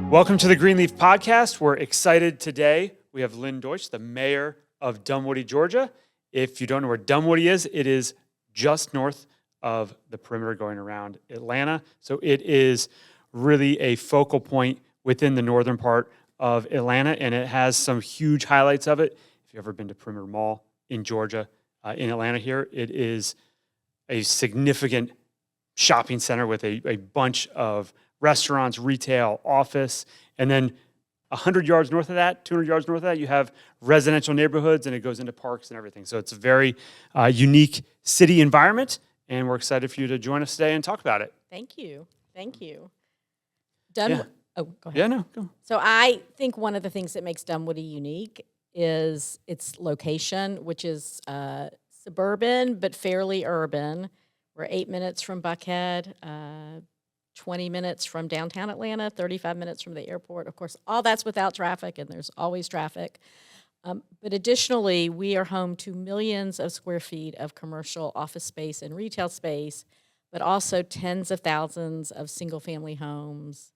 Welcome to the Greenleaf podcast. We're excited today. We have Lynn Deutsch, the mayor of Dunwoody, Georgia. If you don't know where Dunwoody is, it is just north of the perimeter going around Atlanta. So it is really a focal point within the northern part of Atlanta, and it has some huge highlights of it. If you've ever been to Perimeter Mall in Georgia, in Atlanta here, it is a significant shopping center with a bunch of restaurants, retail, office, and then 100 yards north of that, 200 yards north of that, you have residential neighborhoods, and it goes into parks and everything. So it's a very unique city environment, and we're excited for you to join us today and talk about it. Thank you. Thank you. Oh, go ahead. Yeah, no, go. So I think one of the things that makes Dunwoody unique is its location, which is suburban but fairly urban. We're 8 minutes from Buckhead, 20 minutes from downtown Atlanta, 35 minutes from the airport. Of course, all that's without traffic, and there's always traffic. But additionally, we are home to millions of square feet of commercial office space and retail space, but also tens of thousands of single-family homes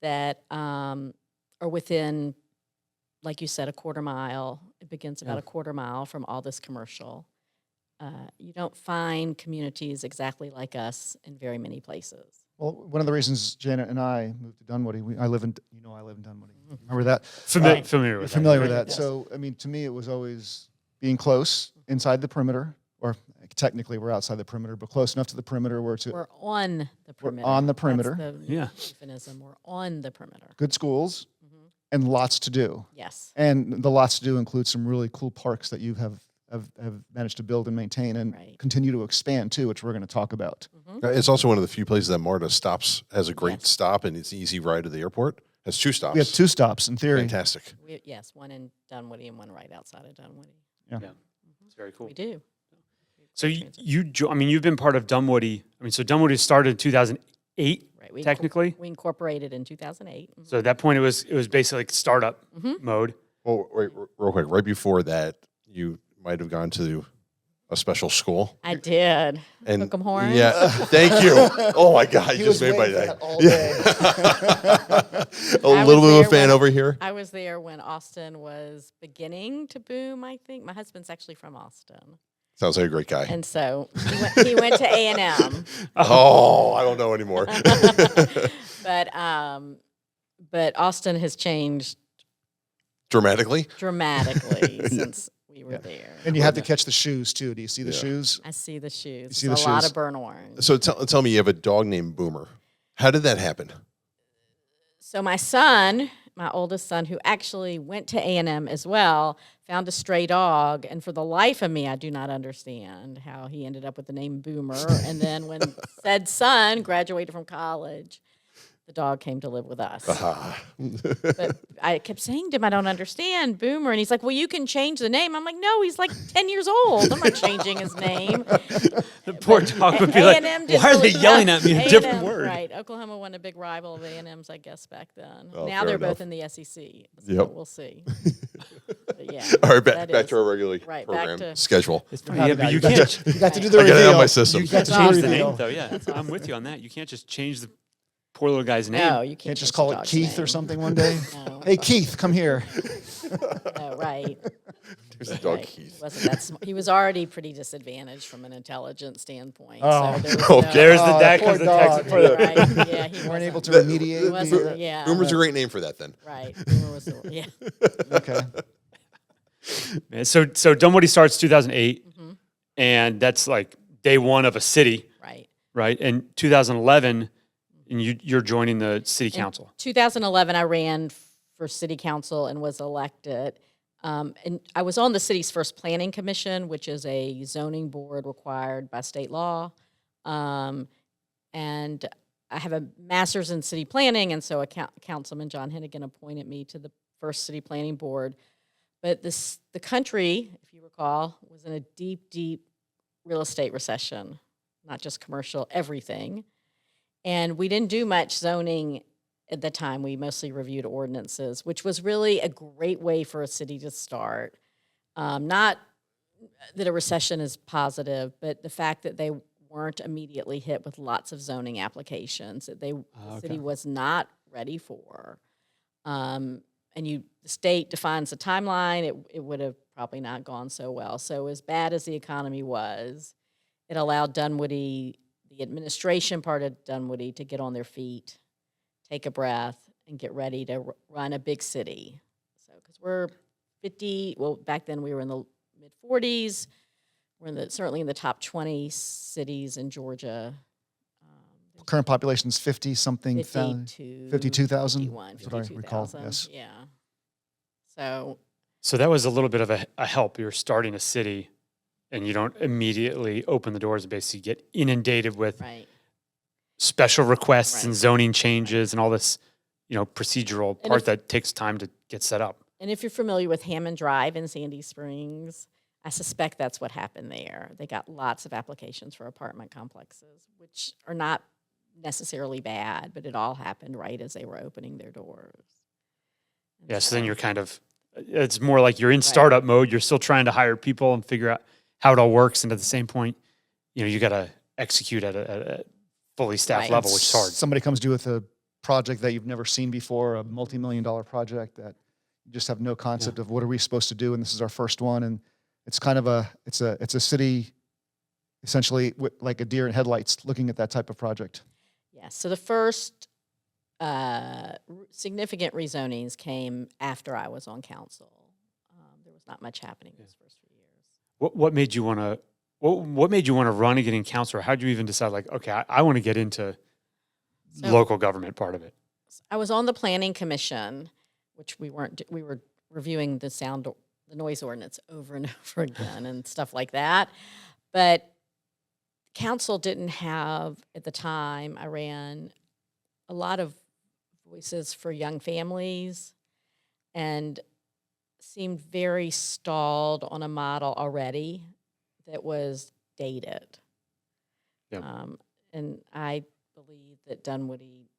that are within, like you said, a quarter mile. It begins about a quarter mile from all this commercial. You don't find communities exactly like us in very many places. Well, one of the reasons Janet and I moved to Dunwoody, I live in Dunwoody. Remember that? Familiar with that. Familiar with that. Yes. So, I mean, to me, it was always being close inside the perimeter, or technically we're outside the perimeter, but close enough to the perimeter We're on the perimeter. on the perimeter. That's the euphemism. We're on the perimeter. Good schools, and lots to do. Yes. And the lots to do include some really cool parks that you have managed to build and maintain and continue to expand too, which we're going to talk about. It's also one of the few places that MARTA has a great stop, and it's an easy ride to the airport. Has 2 stops. We have 2 stops in theory. Fantastic. Yes, one in Dunwoody and one right outside of Dunwoody. Yeah. It's very cool. We do. So you've been part of Dunwoody. So Dunwoody started in 2008, Right. technically. We incorporated in 2008. So at that point, it was basically like startup mode. Well, wait, real quick. Right before that, you might have gone to a special school. I did. And Hook'em Horns. Yeah, thank you. Oh my God, you He just was made my waiting day. for that all day. A little bit of a fan over here. I was there when Austin was beginning to boom, I think. My husband's actually from Austin. Sounds like a great guy. And so he went to A&M. Oh, I don't know anymore. But Austin has changed Dramatically? since we were there. And you have to catch the shoes too. Do you see the shoes? I see the shoes. You see There's the a lot shoes? of burnt orange. So tell me, you have a dog named Boomer. How did that happen? So my son, my oldest son, who actually went to A&M as well, found a stray dog, and for the life of me, I do not understand how he ended up with the name Boomer. And then when said son graduated from college, the dog came to live with us. But I kept saying to him, I don't understand, Boomer. And he's like, well, you can change the name. I'm like, no, he's like 10 years old. I'm not changing his name. The poor dog would be like, A&M didn't why are they really- yelling at me in a different A&M, word? Right. Oklahoma wasn't a big rival of A&M's, I guess, back then. Oh, now fair they're enough. both in the SEC. So Yep. we'll see. But yeah. All right, that back is- to our regular Right, back program to- schedule. Yeah, but you got can't to, you got to do the I got reveal. it out of my system. You got to do change the the reveal. name, though. Yeah, I'm with you on that. You can't just change the poor little guy's name. No, you Can't just change call the it dog's Keith name. or something one day. No. Hey, Keith, come here. No, right. There's a dog Right. Keith. He wasn't that smart. He was already pretty disadvantaged from an intelligence standpoint. Oh. So there was Okay. There's Oh, the dad poor comes the dog. text for the. right. Yeah, he Weren't wasn't able to He remediate. wasn't. Yeah. Boomer's a great name for that then. Right. Boomer was. Yeah. Okay. Man, so Dunwoody starts 2008, and that's like day one of a city, Right. right? And 2011, and you're joining the city council. 2011, I ran for city council and was elected. And I was on the city's first planning commission, which is a zoning board required by state law. And I have a master's in city planning, and so Councilman John Hennigan appointed me to the first city planning board. But the country, if you recall, was in a deep, deep real estate recession, not just commercial, everything. And we didn't do much zoning at the time. We mostly reviewed ordinances, which was really a great way for a city to start. Not that a recession is positive, but the fact that they weren't immediately hit with lots of zoning applications that the city was not ready for. and the state defines a timeline, it would have probably not gone so well. So as bad as the economy was, it allowed Dunwoody, the administration part of Dunwoody, to get on their feet, take a breath, and get ready to run a big city. So because we're 50, well, back then we were in the mid-40s. We're certainly in the top 20 cities in Georgia. Current population is 50-something, 52,000. 51, That's what I recall, 52,000, yes. yeah. So So that was a little bit of a help. You're starting a city, and you don't immediately open the doors and basically get inundated with right. special requests and Right. zoning changes and all this, procedural And part if- that takes time to get set up. And if you're familiar with Hammond Drive in Sandy Springs, I suspect that's what happened there. They got lots of applications for apartment complexes, which are not necessarily bad, but it all happened right as they were opening their doors. And Yeah, so then you're it's more like you're in startup mode. You're still trying to hire people and figure out how it all works. And at the same point, you got to execute at a fully staffed Right. level, which is hard. Somebody comes to you with a project that you've never seen before, a multi-million-dollar project that you just have no concept of what are we supposed to do, and this is our first one, and it's kind of it's a city essentially like a deer in headlights looking at that type of project. Yeah, so the first significant rezonings came after I was on council. There was not much happening those first few years. What made you want to? What made you want to run again in council? Or how did you even decide? Like, okay, I want to get into local government part of it. I was on the planning commission, which we were reviewing the noise ordinance over and over again and stuff like that. But council didn't have, at the time I ran, a lot of voices for young families and seemed very stalled on a model already that was dated. Yep. And I believe that Dunwoody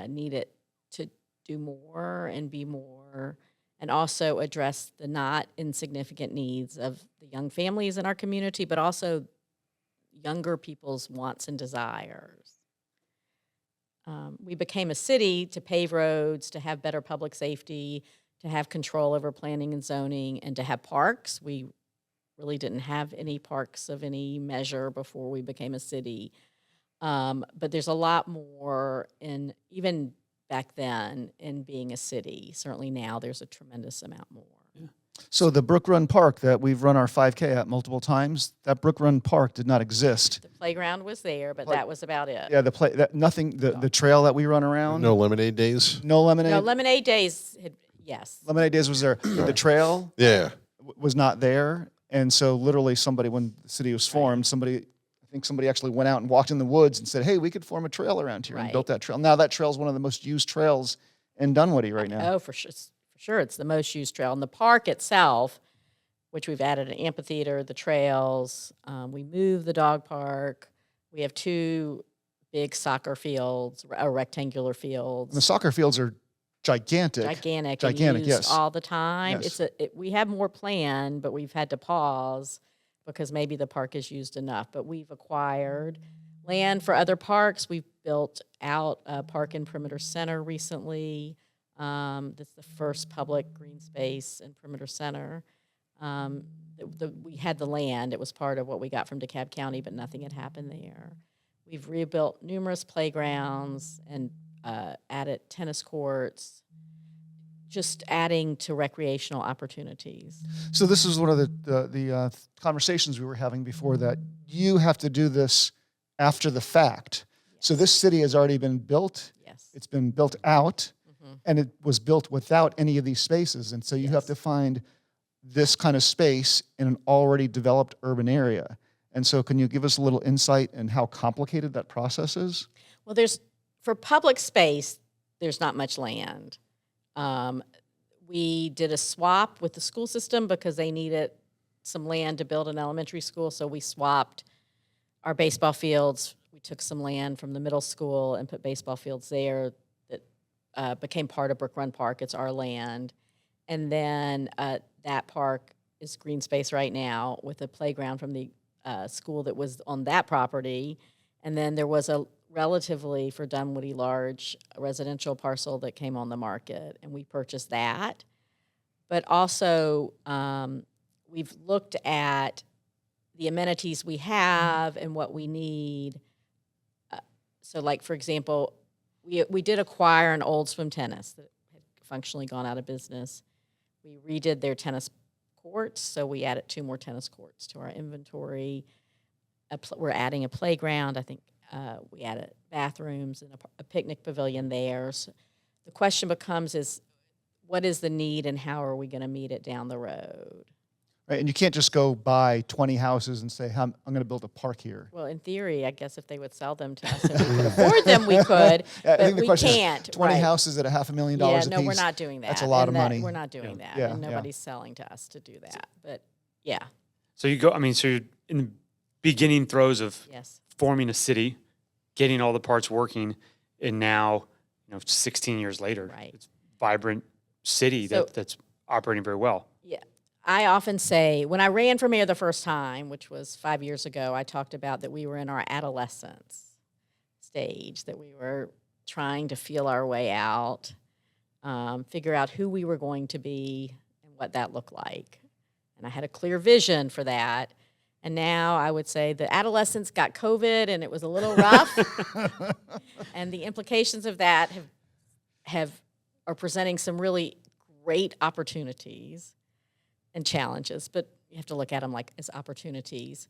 needed to do more and be more, and also address the not insignificant needs of the young families in our community, but also younger people's wants and desires. We became a city to pave roads, to have better public safety, to have control over planning and zoning, and to have parks. We really didn't have any parks of any measure before we became a city. But there's a lot more even back then in being a city. Certainly now there's a tremendous amount more. So the Brook Run Park that we've run our 5K at multiple times, that Brook Run Park did not exist. The playground was there, but that was about it. Yeah, the trail that we run around. No lemonade days. No lemonade. No, Lemonade Days, yes. Lemonade Days was there. The trail Yeah. was not there. And so literally when the city was formed, somebody actually went out and walked in the woods and said, hey, we could form a trail around here, and Right. built that trail. Now that trail is one of the most used trails in Dunwoody right now. Oh, for sure, it's the most used trail. And the park itself, which we've added an amphitheater, the trails, we moved the dog park. We have 2 big soccer fields, rectangular fields. And the soccer fields are gigantic. Gigantic, Gigantic, and used yes. all the time. Yes. We have more planned, but we've had to pause because maybe the park is used enough. But we've acquired land for other parks. We've built out a park in Perimeter Center recently. That's the first public green space in Perimeter Center. We had the land. It was part of what we got from DeKalb County, but nothing had happened there. We've rebuilt numerous playgrounds and added tennis courts, just adding to recreational opportunities. So this is one of the conversations we were having before, that you have to do this after the fact. So this city has already been built. Yes. It's been built out, Mm-hmm. and it was built without any of these spaces. And so you have to find this kind of space in an already developed urban area. And so can you give us a little insight in how complicated that process is? Well, for public space, there's not much land. We did a swap with the school system because they needed some land to build an elementary school, so we swapped our baseball fields. We took some land from the middle school and put baseball fields there that became part of Brook Run Park. It's our land. And then that park is green space right now with a playground from the school that was on that property. And then there was a relatively, for Dunwoody, large residential parcel that came on the market, and we purchased that. But also, we've looked at the amenities we have and what we need. So, like, for example, we did acquire an old swim tennis that had functionally gone out of business. We redid their tennis courts, so we added 2 more tennis courts to our inventory. We're adding a playground. I think we added bathrooms and a picnic pavilion there. So the question becomes is, what is the need and how are we going to meet it down the road? Right, and you can't just go buy 20 houses and say, I'm going to build a park here. Well, in theory, I guess if they would sell them to us and we could afford them, we could, I but think the we question can't. is 20 right. houses at $500,000 Yeah, a piece. no, we're not doing that. That's a lot of money. We're not doing that, Yeah, and yeah. nobody's selling to us to do that. But yeah, So so you're in the beginning throes of yes, forming a city, getting all the parts working, and now, 16 years later, Right. it's a vibrant city So- that's operating very well. yeah. I often say when I ran for mayor the first time, which was 5 years ago, I talked about that we were in our adolescence stage, that we were trying to feel our way out, figure out who we were going to be and what that looked like. And I had a clear vision for that. And now I would say the adolescents got COVID and it was a little rough. And the implications of that are presenting some really great opportunities and challenges, but you have to look at them like as opportunities.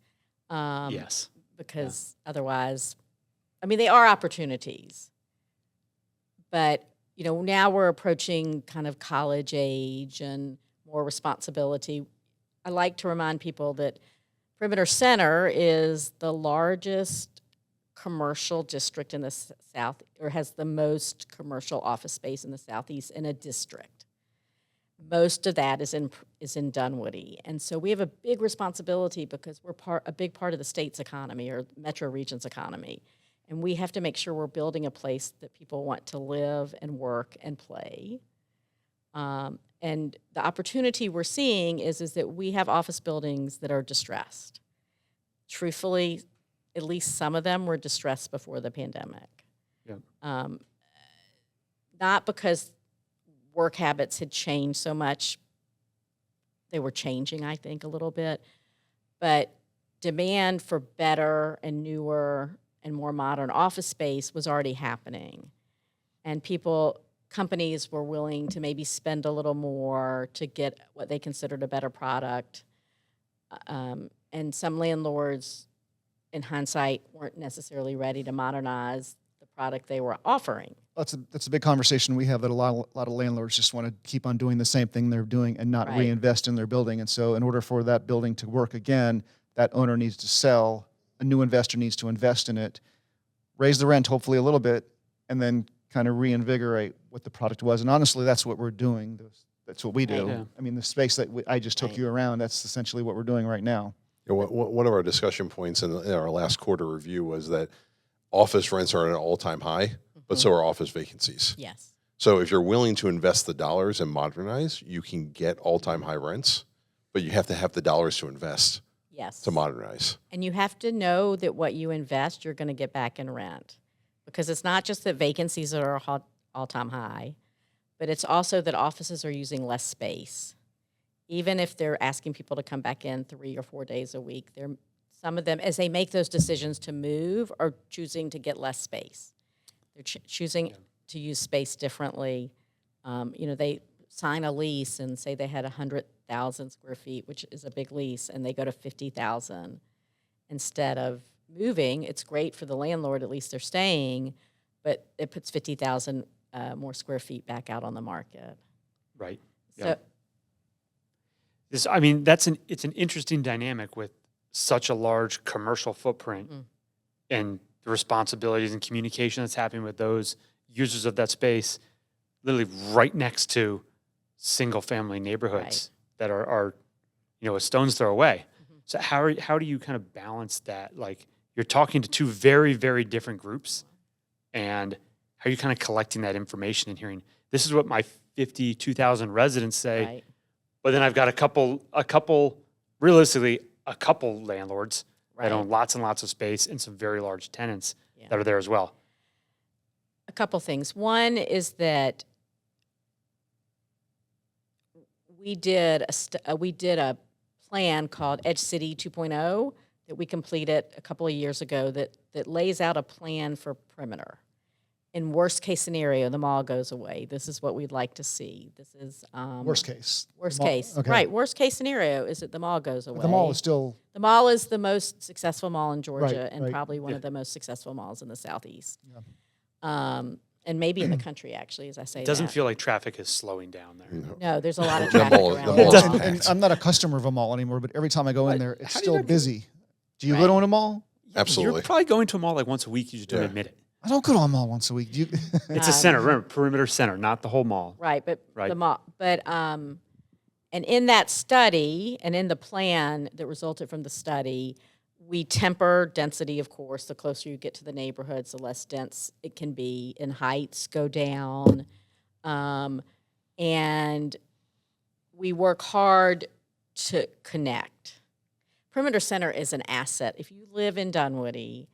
Yes. Because otherwise, they are opportunities. But, now we're approaching kind of college age and more responsibility. I like to remind people that Perimeter Center is the largest commercial district in the South, or has the most commercial office space in the Southeast in a district. Most of that is in Dunwoody. And so we have a big responsibility because we're a big part of the state's economy or metro region's economy. And we have to make sure we're building a place that people want to live and work and play. And the opportunity we're seeing is that we have office buildings that are distressed. Truthfully, at least some of them were distressed before the pandemic. Yeah. Not because work habits had changed so much. They were changing, I think, a little bit. But demand for better and newer and more modern office space was already happening. And companies were willing to maybe spend a little more to get what they considered a better product. And some landlords, in hindsight, weren't necessarily ready to modernize the product they were offering. That's a big conversation we have, that a lot of landlords just want to keep on doing the same thing they're doing and not Right. reinvest in their building. And so in order for that building to work again, that owner needs to sell, a new investor needs to invest in it, raise the rent hopefully a little bit, and then kind of reinvigorate what the product was. And honestly, that's what we're doing. That's what we do. Right. Yeah. The space that I just took Right. you around, that's essentially what we're doing right now. One of our discussion points in our last quarter review was that office rents are at an all-time high, but so are office vacancies. Yes. So if you're willing to invest the dollars and modernize, you can get all-time high rents, but you have to have the dollars to invest Yes. to modernize. And you have to know that what you invest, you're going to get back in rent. Because it's not just that vacancies are all-time high, but it's also that offices are using less space. Even if they're asking people to come back in 3 or 4 days a week, some of them, as they make those decisions to move, are choosing to get less space. They're choosing to use space differently. They sign a lease and say they had 100,000 square feet, which is a big lease, and they go to 50,000 instead of moving. It's great for the landlord, at least they're staying, but it puts 50,000 more square feet back out on the market. Right. So Yeah. It's an interesting dynamic with such a large commercial footprint and the responsibilities and communication that's happening with those users of that space, literally right next to single family neighborhoods that are a stone's throw away. So how do you kind of balance that? Like, you're talking to two very, very different groups, and how are you kind of collecting that information and hearing, this is what my 52,000 residents say, right, but then I've got a couple realistically, a couple landlords that own lots and lots of space and some very large tenants Yeah. that are there as well. A couple things. One is that we did a plan called Edge City 2.0 that we completed a couple of years ago that lays out a plan for perimeter. In worst case scenario, the mall goes away. This is what we'd like to see. This is Worst case. worst The mall- case. okay. Right. Worst case scenario is that the mall goes away. The mall is still, The mall is the most successful mall in Georgia Right, and right. probably one of the most successful malls in the Southeast. And maybe in the country, actually, as I say It doesn't that. feel like traffic is slowing down there. No, there's a lot of The traffic mall- around the the mall's mall. packed. and I'm not a customer of a mall anymore, but every time I go in there, it's how do you still not get- busy. Do you Right. live in a mall? Absolutely. You're probably going to a mall like once a week. You just don't Yeah. admit it. I don't go to a mall once a week. Do you? It's a center, remember, perimeter center, not the whole mall. Right, but Right. the mall, but and in that study and in the plan that resulted from the study, we temper density, of course. The closer you get to the neighborhoods, the less dense it can be, and heights go down. And we work hard to connect. Perimeter Center is an asset. If you live in Dunwoody,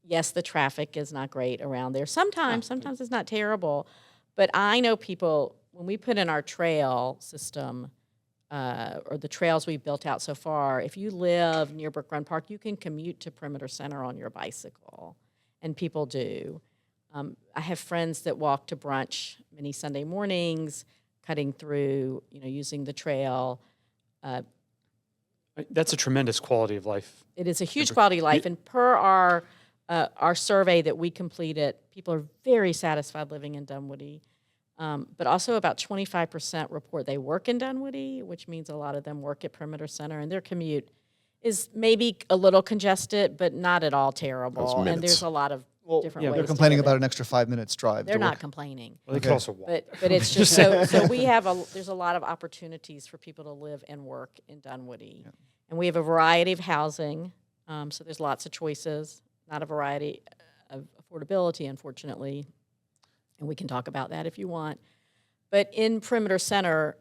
yes, the traffic is not great around there. Sometimes it's not terrible. But I know people, when we put in our trail system, or the trails we've built out so far, if you live near Brook Run Park, you can commute to Perimeter Center on your bicycle. And people do. I have friends that walk to brunch many Sunday mornings, cutting through, using the trail. That's a tremendous quality of life. It is a huge quality of life, and per our survey that we completed, people are very satisfied living in Dunwoody. But also about 25% report they work in Dunwoody, which means a lot of them work at Perimeter Center, and their commute is maybe a little congested, but not at all terrible. And minutes. there's a lot of different yeah, ways. They're to complaining get about there. an extra 5 minutes drive. They're to not work. complaining. Well, they could Okay. also walk. But it's just so we have there's a lot of opportunities for people to live and work in Dunwoody. And we have a variety of housing, so there's lots of choices, not a variety of affordability, unfortunately. And we can talk about that if you want. But in Perimeter Center,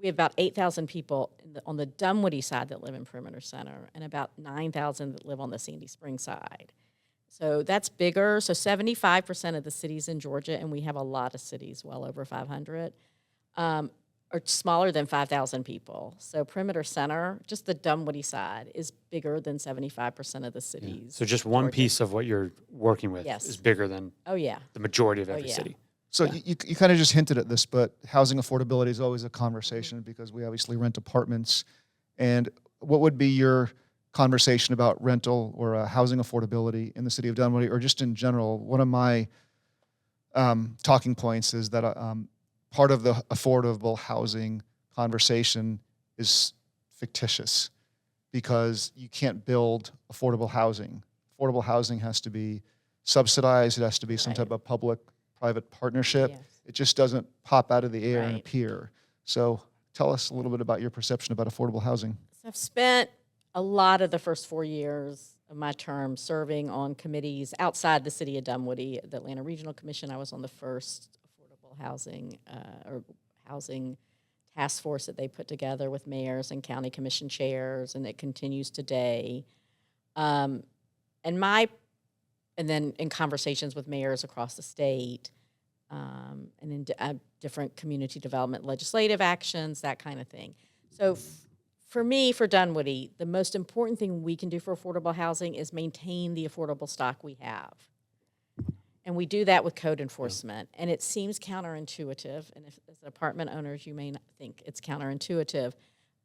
we have about 8,000 people on the Dunwoody side that live in Perimeter Center and about 9,000 that live on the Sandy Springs side. So that's bigger. So 75% of the cities in Georgia, and we have a lot of cities, well over 500, are smaller than 5,000 people. So Perimeter Center, just the Dunwoody side, is bigger than 75% of the cities. So just one Georgia. piece of what you're working with Yes. is bigger than Oh, yeah. the majority of every yeah. city. So you kind of just hinted at this, but housing affordability is always a conversation because we obviously rent apartments. And what would be your conversation about rental or housing affordability in the city of Dunwoody, or just in general? One of my talking points is that part of the affordable housing conversation is fictitious because you can't build affordable housing. Affordable housing has to be subsidized. It has to be some Right. type of public-private partnership. Yes. It just doesn't pop out of the air and Right. appear. So tell us a little bit about your perception about affordable housing. So I've spent a lot of the first 4 years of my term serving on committees outside the city of Dunwoody. The Atlanta Regional Commission, I was on the first affordable housing or housing task force that they put together with mayors and county commission chairs, and it continues today. And then in conversations with mayors across the state, and in different community development legislative actions, that kind of thing. So for me, for Dunwoody, the most important thing we can do for affordable housing is maintain the affordable stock we have. And we do that with code enforcement. And it seems counterintuitive, and if, as apartment owners, you may not think it's counterintuitive,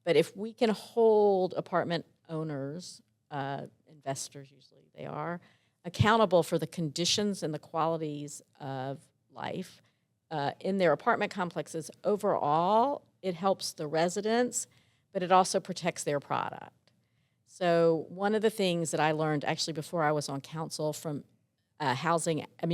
but if we can hold apartment owners, investors usually they are, accountable for the conditions and the qualities of life in their apartment complexes, overall, it helps the residents, but it also protects their product. So one of the things that I learned actually before I was on council from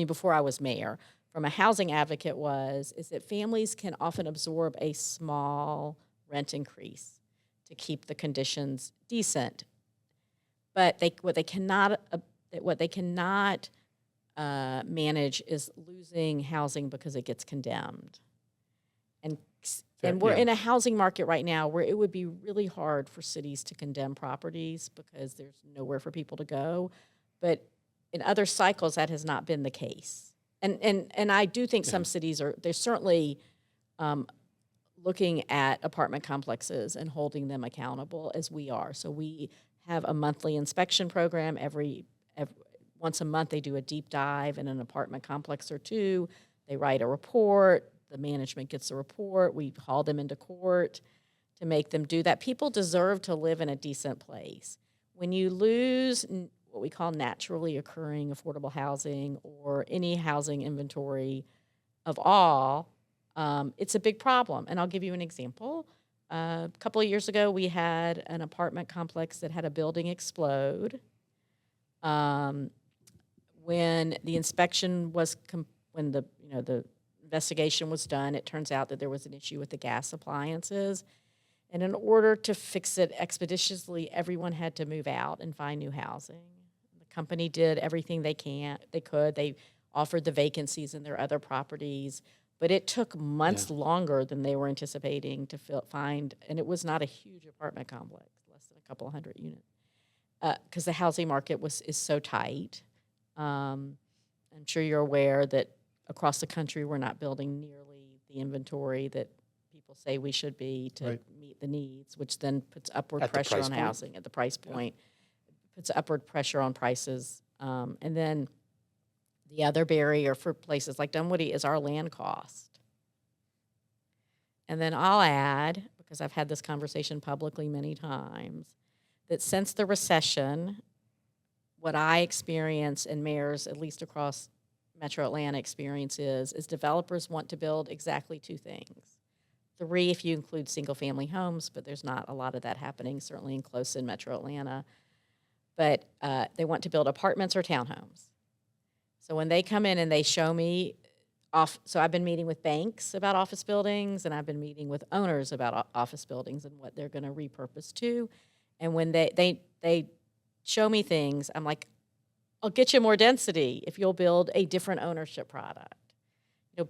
before I was mayor, from a housing advocate is that families can often absorb a small rent increase to keep the conditions decent. But what they cannot manage is losing housing because it gets condemned. And Fair, and we're yeah. in a housing market right now where it would be really hard for cities to condemn properties because there's nowhere for people to go. But in other cycles, that has not been the case. And I do think some cities they're certainly looking at apartment complexes and holding them accountable as we are. So we have a monthly inspection program. Every once a month, they do a deep dive in an apartment complex or two. They write a report. The management gets a report. We haul them into court to make them do that. People deserve to live in a decent place. When you lose what we call naturally occurring affordable housing or any housing inventory of all, it's a big problem. And I'll give you an example. A couple of years ago, we had an apartment complex that had a building explode. When the inspection was, when the investigation was done, it turns out that there was an issue with the gas appliances. And in order to fix it expeditiously, everyone had to move out and find new housing. The company did everything they could. They offered the vacancies in their other properties, but it took months longer than they were anticipating to find, and it was not a huge apartment complex, less than a couple of hundred units, because the housing market is so tight. I'm sure you're aware that across the country we're not building nearly the inventory that people say we should be to meet the needs, which then puts upward pressure on housing at the price point, puts upward pressure on prices. And then the other barrier for places like Dunwoody is our land cost. And then I'll add, because I've had this conversation publicly many times, that since the recession, what I experience and mayors, at least across Metro Atlanta experience is developers want to build exactly two things. 3 if you include single-family homes, but there's not a lot of that happening, certainly in close in Metro Atlanta. But they want to build apartments or townhomes. So when they come in and they show me so I've been meeting with banks about office buildings, and I've been meeting with owners about office buildings and what they're going to repurpose to. And when they show me things, I'm like, I'll get you more density if you'll build a different ownership product.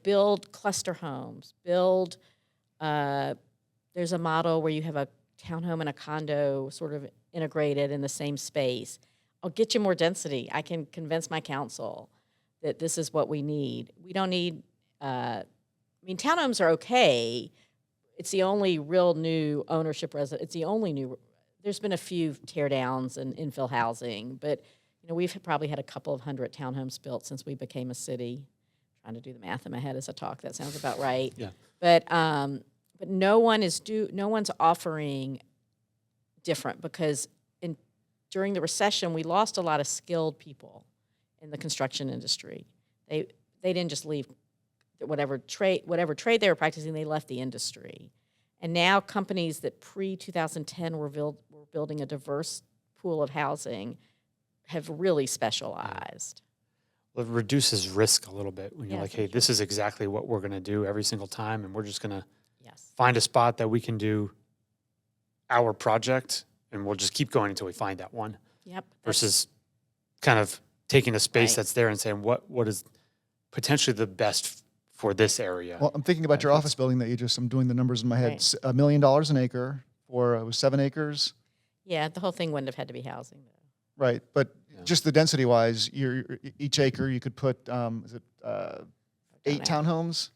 Build cluster homes. Build. There's a model where you have a townhome and a condo sort of integrated in the same space. I'll get you more density. I can convince my council that this is what we need. We don't need. Townhomes are okay. It's the only real new ownership resident. It's the only new. There's been a few tear downs and infill housing, but we've probably had a couple of hundred townhomes built since we became a city. I'm trying to do the math in my head as I talk. That sounds about right. Yeah. But no one's offering different because during the recession we lost a lot of skilled people in the construction industry. They didn't just leave whatever trade they were practicing. They left the industry, and now companies that pre-2010 were building a diverse pool of housing have really specialized. Well, it reduces risk a little bit when you're Yes, like, hey, this is exactly what we're going to do every single time, and we're just going to find a spot that we can do our project, and we'll just keep going until we find that one. Yep. Versus kind of taking a space that's there and saying, what is potentially the best for this area? Well, I'm thinking about your office building that I'm doing the numbers in my head. $1 million an acre for, it was 7 acres. Yeah, the whole thing wouldn't have had to be housing, though. Right, but just the density wise, each acre you could put, 8 townhomes?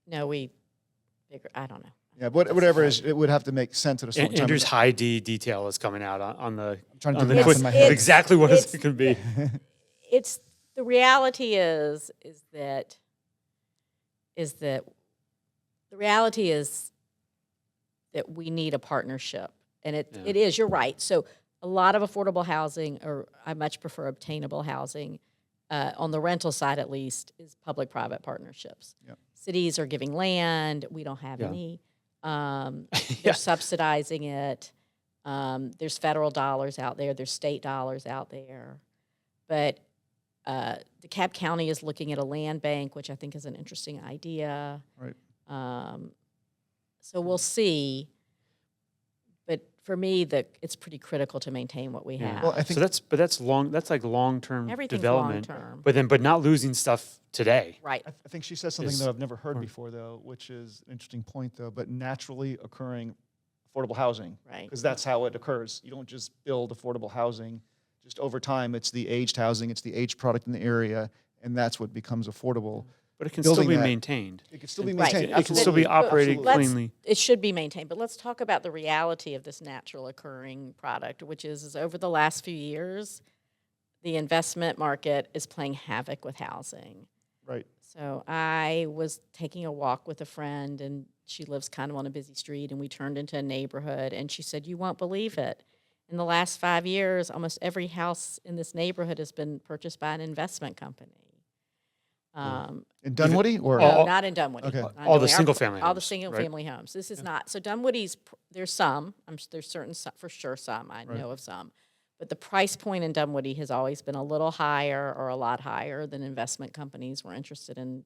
No, I don't know. Yeah, whatever it is, it would have to make sense at a certain time. Andrew's high D detail is coming out on the trying to on do the math in my head. exactly what it can be. It's the reality is that the reality is that we need a partnership, and it is. You're right. So a lot of affordable housing, or I much prefer obtainable housing, on the rental side at least, is public-private partnerships. Yep. Cities are giving land. We don't have any. They're subsidizing it. There's federal dollars out there. There's state dollars out there. But DeKalb County is looking at a land bank, which I think is an interesting idea. Right. So we'll see. But for me, it's pretty critical to maintain what we have. Well, I think that's like long-term Everything's development. long-term. But not losing stuff today. Right. I think she said something is- that I've never heard before, though, which is an interesting point, though, but naturally occurring affordable housing. Right. Because that's how it occurs. You don't just build affordable housing. Just over time, it's the aged housing, it's the aged product in the area, and that's what becomes affordable. But it can still Building be that- maintained. It can still be Right. maintained. It can still be absolutely. operated Absolutely. cleanly. It should be maintained, but let's talk about the reality of this natural occurring product, which is over the last few years, the investment market is playing havoc with housing. Right. So I was taking a walk with a friend, and she lives kind of on a busy street, and we turned into a neighborhood, and she said, "You won't believe it. In the last 5 years, almost every house in this neighborhood has been purchased by an investment company." In Dunwoody or? No, not in Dunwoody. Okay. Not All the Dunwoody. single-family All the homes, single-family homes. This is not, so Dunwoody's, there's some, there's certain, for sure some, I know of some. But the price point in Dunwoody has always been a little higher or a lot higher than investment companies were interested in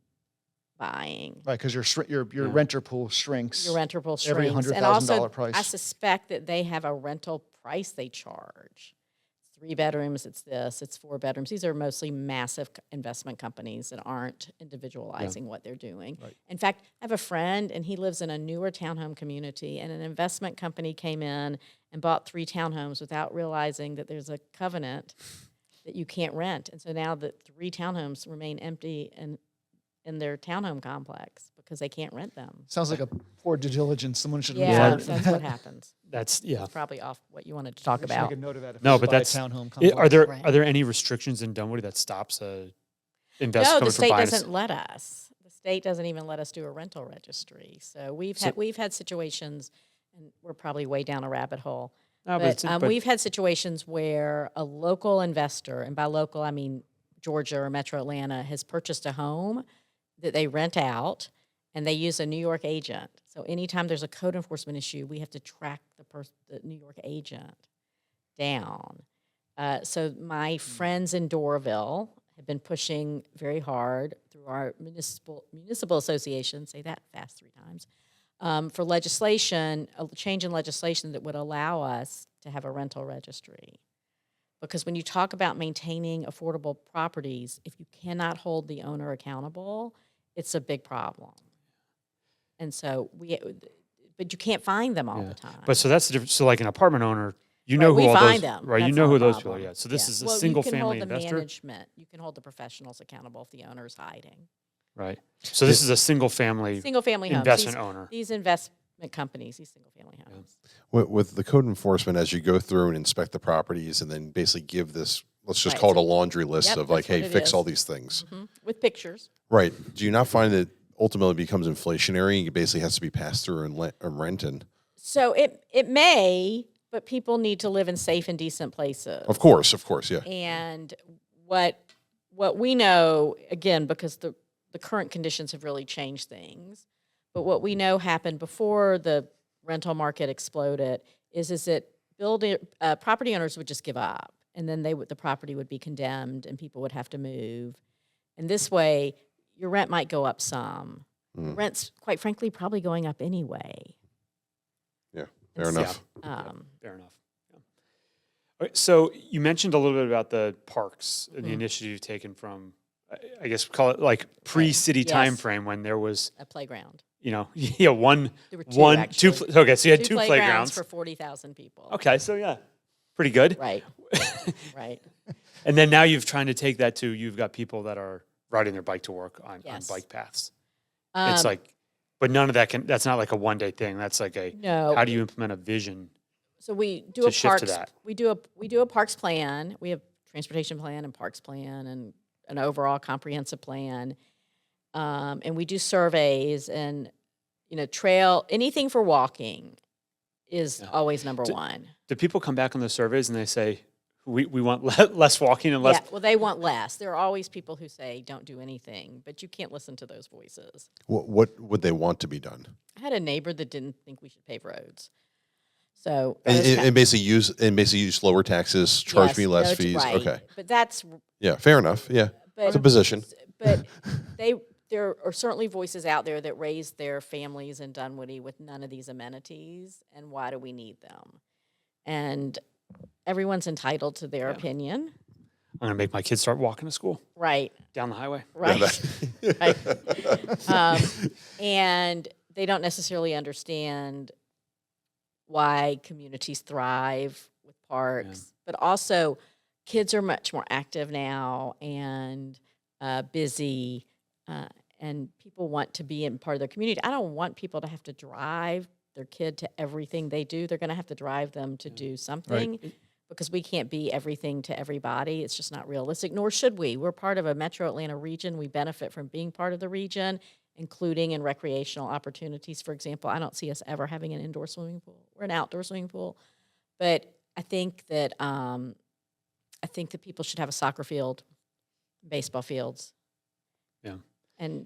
buying. Right, because your renter pool shrinks. Your renter pool Every shrinks. And $100,000 also, price. I suspect that they have a rental price they charge. 3 bedrooms, it's this, it's 4 bedrooms. These are mostly massive investment companies that aren't individualizing what they're doing. Right. In fact, I have a friend, and he lives in a newer townhome community, and an investment company came in and bought 3 townhomes without realizing that there's a covenant that you can't rent. And so now the 3 townhomes remain empty in their townhome complex because they can't rent them. Sounds like a poor due diligence. Someone should Yeah, report that's what happens. That's It's probably off what you wanted to talk Make about. a note of that. If No, you but buy a that's townhome Are complex. there Right. are there any restrictions in Dunwoody that stops a investment No, company the from state buying? doesn't let us. The state doesn't even let us do a rental registry. So we've had situations, and we're probably way down a rabbit hole. No, But, but we've had situations where a local investor, and by local I mean Georgia or Metro Atlanta, has purchased a home that they rent out, and they use a New York agent. So anytime there's a code enforcement issue, we have to track the New York agent down. So my friends in Doraville have been pushing very hard through our municipal association, say that fast 3 times, for legislation, a change in legislation that would allow us to have a rental registry. Because when you talk about maintaining affordable properties, if you cannot hold the owner accountable, it's a big problem. And so but you can't find them all the time. But so that's the difference. So like an apartment owner, you know we who all find those them. right. You That's know not who a those people are. problem. Yeah. So this is a Well, single you can family hold the investor. management. You can hold the professionals accountable if the owner's hiding. Right. So this is a single family Single family homes. investment owner. These investment companies, these single family homes. With the code enforcement, as you go through and inspect the properties and then basically give this, let's just Right, call it so- a laundry list Yep, of like, that's what hey, it fix is. all these things. With pictures. Right. Do you not find that ultimately becomes inflationary? It basically has to be passed through and rent and. So it may, but people need to live in safe and decent places. Of course, yeah. And what we know, again, because the current conditions have really changed things, but what we know happened before the rental market exploded is that property owners would just give up, and then the property would be condemned, and people would have to move. And this way, your rent might go up some. Rent's, quite frankly, probably going up anyway. Yeah, fair enough. Fair enough. Yeah. All right, so you mentioned a little bit about the parks and the initiative you've taken from, I guess, call it like pre-city Yes. time frame when there was, A playground. one, There were one, two, two. actually. Okay, so you had 2 playgrounds playgrounds. for 40,000 people. Okay, so yeah, pretty good. Right. Right. And then now you've trying to take that to you've got people that are riding their bike to work on Yes. bike paths. It's like, but none of that that's not like a one day thing. That's like No. how do you implement a vision? So we do to a shift to parks. that? We do a parks plan. We have transportation plan and parks plan and an overall comprehensive plan. And we do surveys and trail anything for walking is always number one. Do people come back on the surveys and they say, we want less walking and less? Yeah, well, they want less. There are always people who say don't do anything, but you can't listen to those voices. What would they want to be done? I had a neighbor that didn't think we should pave roads. So And basically use lower taxes, charge me less fees. Right. Okay. But that's Yeah, fair enough. Yeah. But- It's a position. But there are certainly voices out there that raise their families in Dunwoody with none of these amenities, and why do we need them? And everyone's entitled to their opinion. I'm going to make my kids start walking to school Right. down the highway. Right. Right. And they don't necessarily understand why communities thrive with parks, but also kids are much more active now and busy, and people want to be in part of their community. I don't want people to have to drive their kid to everything they do. They're going to have to drive them to do something. Because we can't be everything to everybody. It's just not realistic, nor should we. We're part of a metro Atlanta region. We benefit from being part of the region, including in recreational opportunities. For example, I don't see us ever having an indoor swimming pool. We're an outdoor swimming pool. But I think that people should have a soccer field, baseball fields, and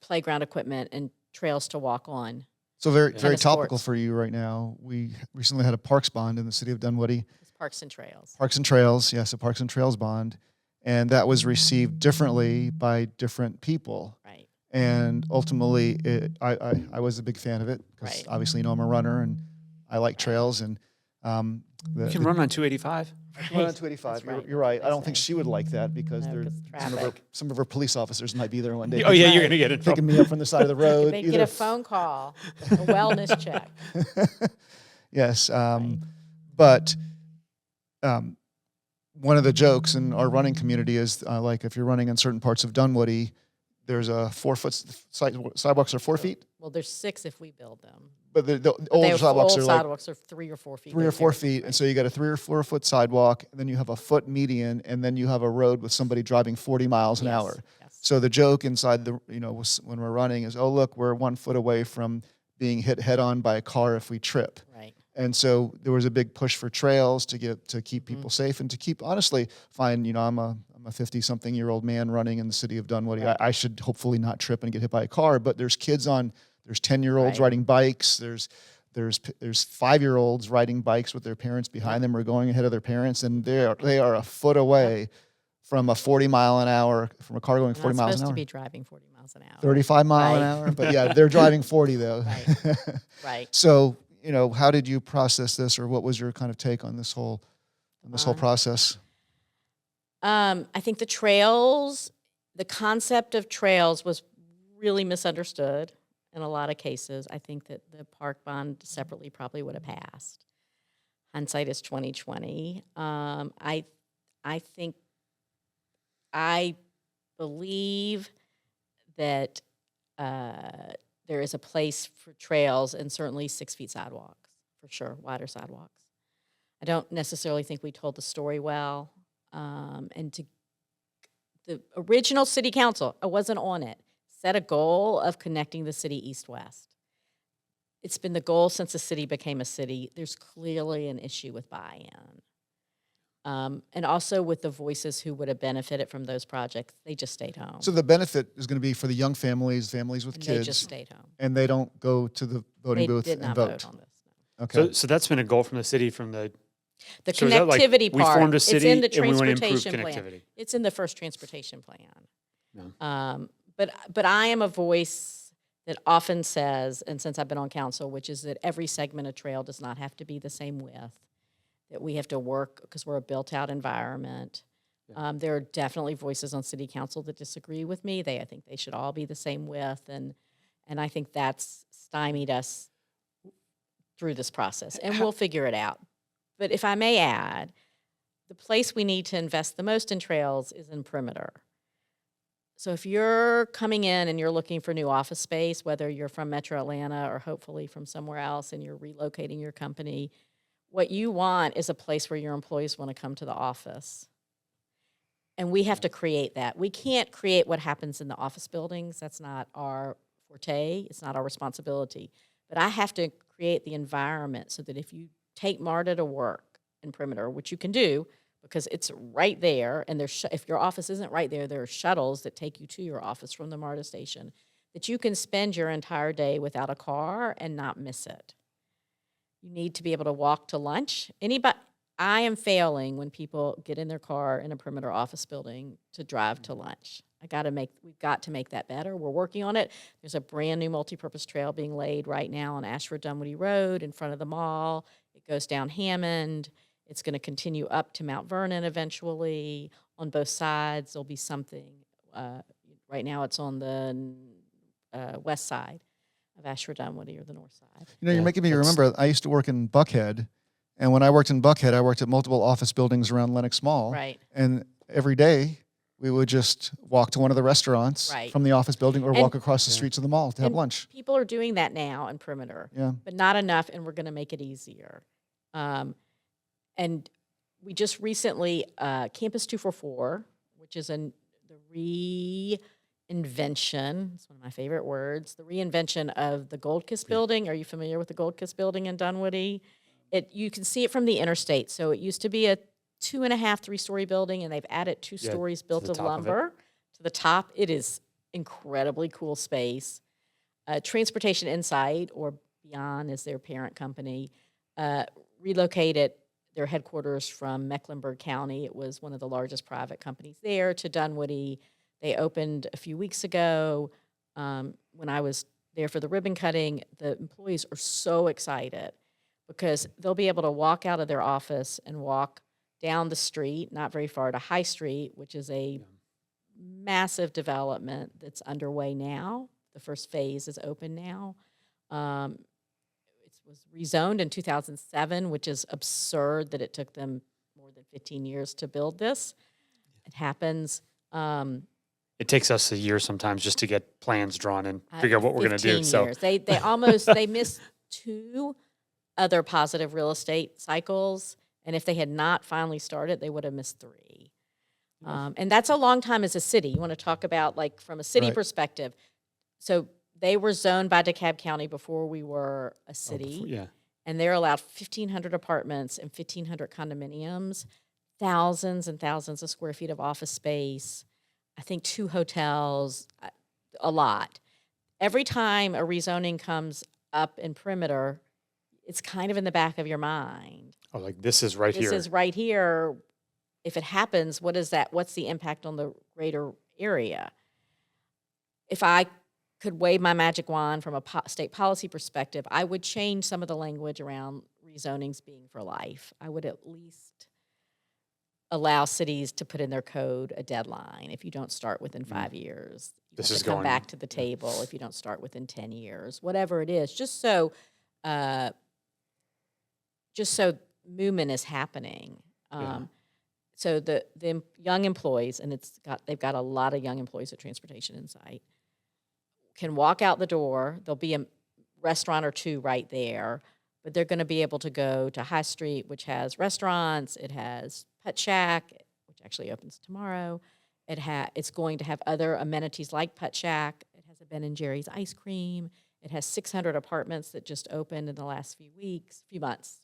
playground equipment and trails to walk on. So very topical sports. for you right now. We recently had a parks bond in the city of Dunwoody. It's Parks and Trails. Parks and Trails, yes, a Parks and Trails bond. And that was received differently by different people. Right. And ultimately, I was a big fan of it because obviously, I'm a runner and I like trails. And You can run on 285. run on 285. That's right. You're right. I don't That's think right. she would like that because No, 'cause traffic. some of her police officers might be there one day. Oh, yeah, you're going to get in picking trouble. me up from the side of the road. They get a phone call, a wellness check. Yes, but one of the jokes in our running community is like if you're running in certain parts of Dunwoody, there's a 4 foot sidewalks are 4 feet, Well, there's 6 if we build them. but the older sidewalks are like sidewalks are 3 or 4 feet. 3 or 4 feet, and so you got a 3 or 4 foot sidewalk, and then you have a foot median, and then you have a road with somebody driving 40 miles an hour. Yes. So the joke inside when we're running is, oh look, we're 1 foot away from being hit head on by a car if we trip. Right. And so there was a big push for trails to keep people safe and to keep honestly fine. I'm a 50-something-year-old man running in the city of Dunwoody. Right. I should hopefully not trip and get hit by a car. But there's kids there's 10-year-olds Right. riding bikes. There's 5-year-olds riding bikes with their parents behind them or going ahead of their parents, and they are a foot away from a 40 mile an hour from a car going 40 Not miles supposed an to hour. be driving 40 miles an hour. 35 mile an Right. hour, but yeah, they're driving 40 though. Right. Right. So, how did you process this, or what was your kind of take on this whole process? I think the concept of trails was really misunderstood in a lot of cases. I think that the park bond separately probably would have passed. Hindsight is 20/20. I believe that there is a place for trails and certainly 6 feet sidewalks, for sure, wider sidewalks. I don't necessarily think we told the story well. The original city council, I wasn't on it, set a goal of connecting the city east-west. It's been the goal since the city became a city. There's clearly an issue with buy-in. And also with the voices who would have benefited from those projects, they just stayed home. So the benefit is going to be for the young families with And kids. they just stayed home. And they don't go to the voting They booth did and not vote. vote on this. No. Okay. So that's been a goal from the city from the The So is that like connectivity we part, formed a it's city in the and we wanna improve transportation plan. connectivity? It's in the first transportation plan. No. But I am a voice that often says, and since I've been on council, which is that every segment of trail does not have to be the same width, that we have to work because we're a built-out environment. There are definitely voices on city council that disagree with me. I think they should all be the same width, and I think that's stymied us through this process, and we'll figure it out. But if I may add, the place we need to invest the most in trails is in perimeter. So if you're coming in and you're looking for new office space, whether you're from Metro Atlanta or hopefully from somewhere else and you're relocating your company, what you want is a place where your employees want to come to the office. And we have to create that. We can't create what happens in the office buildings. That's not our forte. It's not our responsibility. But I have to create the environment so that if you take MARTA to work in perimeter, which you can do because it's right there, and if your office isn't right there, there are shuttles that take you to your office from the MARTA station, that you can spend your entire day without a car and not miss it. You need to be able to walk to lunch. I am failing when people get in their car in a perimeter office building to drive to lunch. We've got to make that better. We're working on it. There's a brand new multipurpose trail being laid right now on Ashford Dunwoody Road in front of the mall. It goes down Hammond. It's going to continue up to Mount Vernon eventually. On both sides, there'll be something. Right now, it's on the west side of Ashford Dunwoody, or the north side. You know, you're Yeah, making me that's- remember, I used to work in Buckhead, and when I worked in Buckhead, I worked at multiple office buildings around Lenox Mall. Right. And every day, we would just walk to one of the restaurants Right. from the office building or And- walk across the streets of the mall to have And lunch. People are doing that now in perimeter. Yeah. But not enough, and we're going to make it easier. And we just recently, Campus 244, which is the reinvention, it's one of my favorite words, the reinvention of the Gold Kiss building. Are you familiar with the Gold Kiss building in Dunwoody? You can see it from the interstate. So it used to be a 2.5, 3-story building, and they've added 2 stories built the of top of it. lumber to the top. It is incredibly cool space. Transportation Insight, or Beyond is their parent company, relocated their headquarters from Mecklenburg County. It was one of the largest private companies there, to Dunwoody. They opened a few weeks ago. When I was there for the ribbon cutting, the employees are so excited because they'll be able to walk out of their office and walk down the street, not very far, to High Street, which is a massive development that's underway now. The first phase is open now. It was rezoned in 2007, which is absurd that it took them more than 15 years to build this. It happens. It takes us a year sometimes just to get plans drawn and figure out what we're going to do. 15 So years. They missed 2 other positive real estate cycles, and if they had not finally started, they would have missed 3. And that's a long time as a city. You want to talk about, like, from a city Right. perspective. So they were zoned by DeKalb County before we were a city. yeah, And they're allowed 1,500 apartments and 1,500 condominiums, thousands and thousands of square feet of office space, I think 2 hotels, a lot. Every time a rezoning comes up in perimeter, it's kind of in the back of your mind. oh, like this is right This here. is right here. If it happens, what is that? What's the impact on the greater area? If I could wave my magic wand from a state policy perspective, I would change some of the language around rezonings being for life. I would at least allow cities to put in their code a deadline. If you don't start within 5 years, you This have is to come going- back to the table. If you don't start within 10 years, whatever it is, just so movement is happening. Yeah. So the young employees, and they've got a lot of young employees at Transportation Insight, can walk out the door. There'll be a restaurant or 2 right there, but they're going to be able to go to High Street, which has restaurants. It has Pet Shack, which actually opens tomorrow. It's going to have other amenities like Pet Shack. It has a Ben & Jerry's ice cream. It has 600 apartments that just opened in the last few months.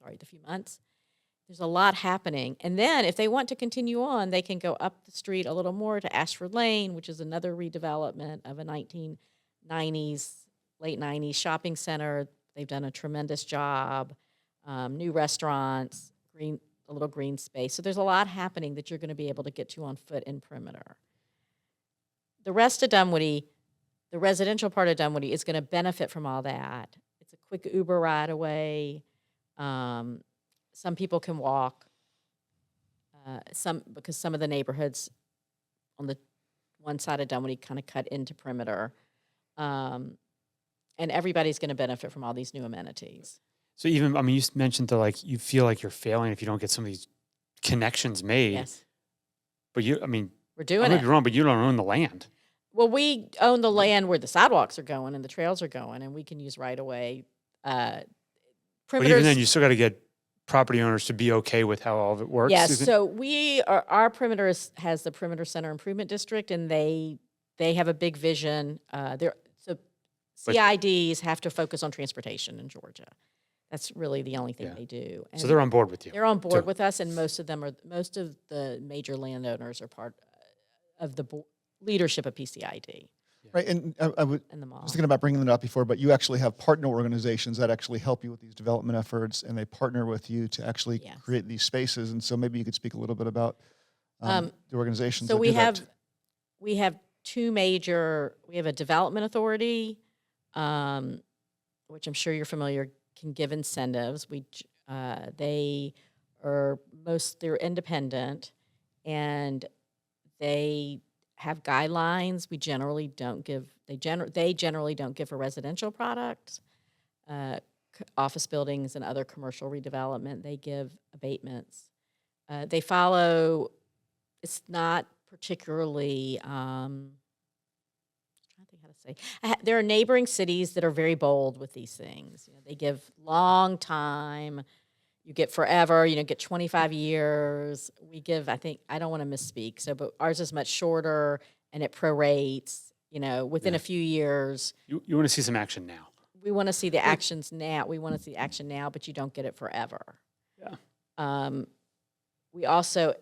There's a lot happening. And then if they want to continue on, they can go up the street a little more to Ashford Lane, which is another redevelopment of a 1990s, late 90s shopping center. They've done a tremendous job. New restaurants, a little green space. So there's a lot happening that you're going to be able to get to on foot in perimeter. The rest of Dunwoody, the residential part of Dunwoody, is going to benefit from all that. It's a quick Uber ride away. Some people can walk. Because some of the neighborhoods on the one side of Dunwoody kind of cut into perimeter. And everybody's going to benefit from all these new amenities. So even, I mean, you mentioned that like you feel like you're failing if you don't get some of these connections made. Yes, But we're I doing may it. be wrong, but you don't own the land. Well, we own the land where the sidewalks are going and the trails are going, and we can use right away. But even then, you still got to get property owners to be okay with how all of it works. Yes, isn't- so our perimeter has the Perimeter Center Improvement District, and they have a big vision. So CIDs have to focus on transportation in Georgia. That's really the only thing Yeah. they do. so And they're on board with you. they're on board too. with us, and most of the major landowners are part of the leadership of PCID. Right, and I was in the mall. thinking about bringing that up before, but you actually have partner organizations that actually help you with these development efforts, and they partner with you to actually Yes. create these spaces. And so maybe you could speak a little bit about the organizations. So that we do that. have two major. We have a development authority, which I'm sure you're familiar, can give incentives. They're independent, and they have guidelines. We generally don't give. They generally don't give for residential products, office buildings, and other commercial redevelopment. They give abatements. They follow. It's not particularly. I'm trying to think how to say. There are neighboring cities that are very bold with these things. They give long time. You get forever. Get 25 years. We give. I don't want to misspeak. But ours is much shorter, and it prorates. Within a few years. You want to see some action now. We want to see the actions now. We want to see action now, but you don't get it forever. Yeah. We also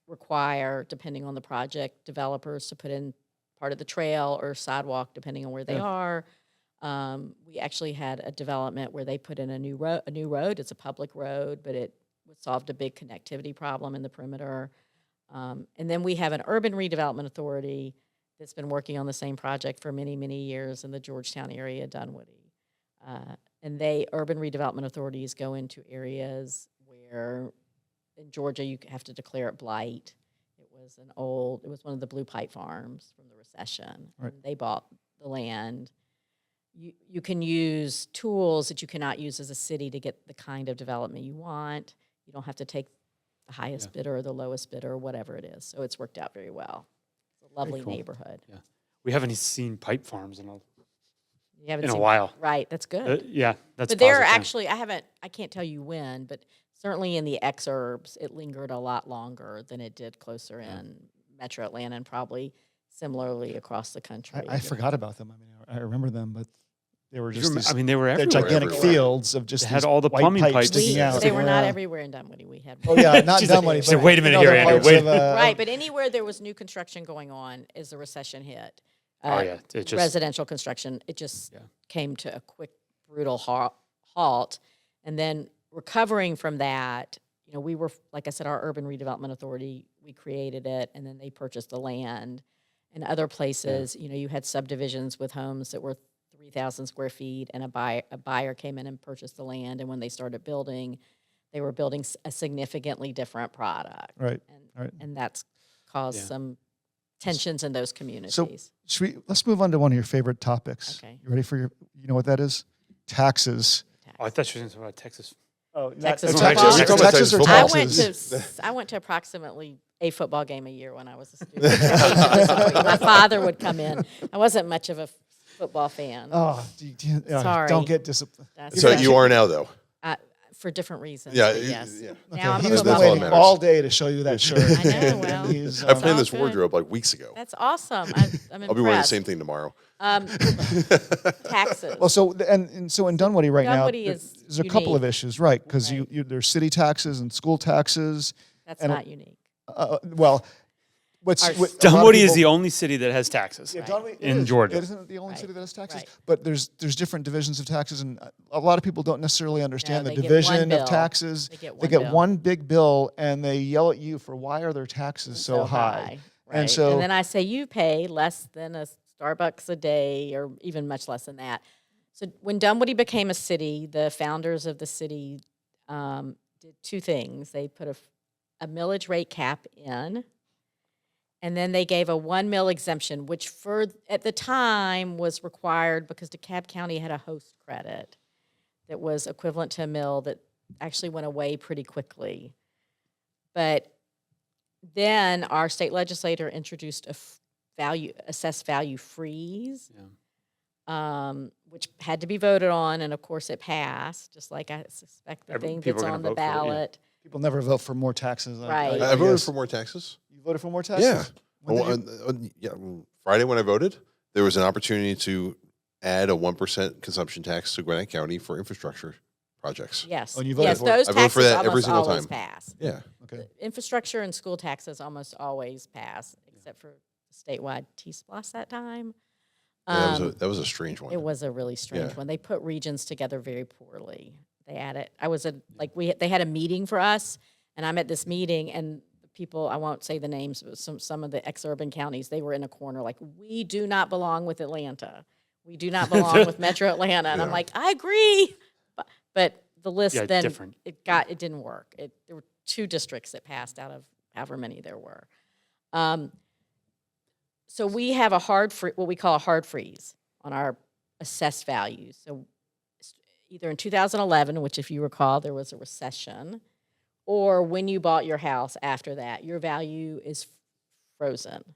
require, depending on the project, developers to put in part of the trail or sidewalk, depending on where they are. We actually had a development where they put in a new road. It's a public road, but it solved a big connectivity problem in the perimeter. And then we have an urban redevelopment authority that's been working on the same project for many, many years in the Georgetown area, Dunwoody. And urban redevelopment authorities go into areas where in Georgia you have to declare it blight. It was one of the blue pipe farms from the recession. Right. And they bought the land. You can use tools that you cannot use as a city to get the kind of development you want. You don't have to take the highest bidder or the lowest bidder or whatever it is. So it's worked out very well. It's a lovely cool. neighborhood. Yeah. We haven't seen pipe farms in You haven't a seen, while. Right, that's good. Yeah, that's But there are positive. actually, I can't tell you when, but certainly in the exurbs, it lingered a lot longer than it did closer in Metro Atlanta and probably similarly across the country. I forgot about them. I mean, I remember them, but they were just these, they were they're everywhere. gigantic Everywhere. fields of just They had these all the white plumbing pipes sticking sticking out. They were not Yeah. everywhere in Dunwoody. We had Oh yeah, not She said- Dunwoody. she said, but "Wait a minute in here, other Andrew, parts wait." of, right, but anywhere there was new construction going on as the recession hit, Oh, yeah, it just- residential construction, it just came to a quick, brutal halt. And then recovering from that, we were, like I said, our urban redevelopment authority, we created it, and then they purchased the land. In other places, you had subdivisions with homes that were 3,000 square feet, and a buyer came in and purchased the land, and when they started building, they were building a significantly different product. Right, And, right. and that's caused some tensions in those communities. So let's move on to one of your favorite topics. Okay. You ready for you know what that is? Taxes. Oh, I thought you were talking about Texas. Oh, Texas Texas, football. Texas, You're talking about Texas or Texas football. taxes? I went to approximately a football game a year when I was a student. My father would come in. I wasn't much of a football fan. Oh, Sorry. don't get disappointed. That's So right. you are now, though. For different reasons. Yeah, but yes. yeah. Now I'm He a was football been all waiting fan. matters. all day to show you that shirt. I know, And well. he's, I planned this good. wardrobe like weeks ago. That's awesome. I'm impressed. I'll be wearing the same thing tomorrow. Taxes. Well, so in Dunwoody right Dunwoody now, is there's a couple of unique. issues, right? Because Right. there's city taxes and school taxes. That's and- not unique. Well, Our- a lot of Dunwoody is people- the only city that has taxes. Yeah, Dunwoody, in it is. Georgia. It isn't the only Right. city that has taxes, Right. but there's different divisions of taxes, and a lot of people don't necessarily understand No, the they get one division bill. of taxes. They get They one get bill. one big bill, and they yell at you for why are their taxes so high? Right. And so- and then I say you pay less than a Starbucks a day, or even much less than that. So when Dunwoody became a city, the founders of the city did two things. They put a millage rate cap in, and then they gave a 1 mil exemption, which at the time was required because DeKalb County had a host credit that was equivalent to a mill that actually went away pretty quickly. But then our state legislator introduced a assessed value freeze, which had to be voted on, and of course it passed, just like I suspect the thing people that's are gonna on the vote for it, yeah. ballot. People never vote for more taxes. Right. I voted guess. for more taxes. You voted for more taxes? Yeah. When did you- Friday when I voted, there was an opportunity to add a 1% consumption tax to Gwinnett County for infrastructure projects. Yes. Oh, and you voted yes, for it? those I vote for taxes that every almost single always time. pass. Yeah. Okay. Infrastructure and school taxes almost always pass, except for statewide T-SPLOS that time. Yeah, that was a strange one. It was a really strange Yeah. one. They put regions together very poorly. They added, they had a meeting for us, and I'm at this meeting, and people, I won't say the names, but some of the ex-urban counties, they were in a corner like, we do not belong with Atlanta. We do not belong with Metro Atlanta. And I'm Yeah. like, I agree. But the list Yeah, then, different. it didn't work. There were 2 districts that passed out of however many there were. So we have what we call a hard freeze on our assessed values. So either in 2011, which if you recall, there was a recession, or when you bought your house after that, your value is frozen.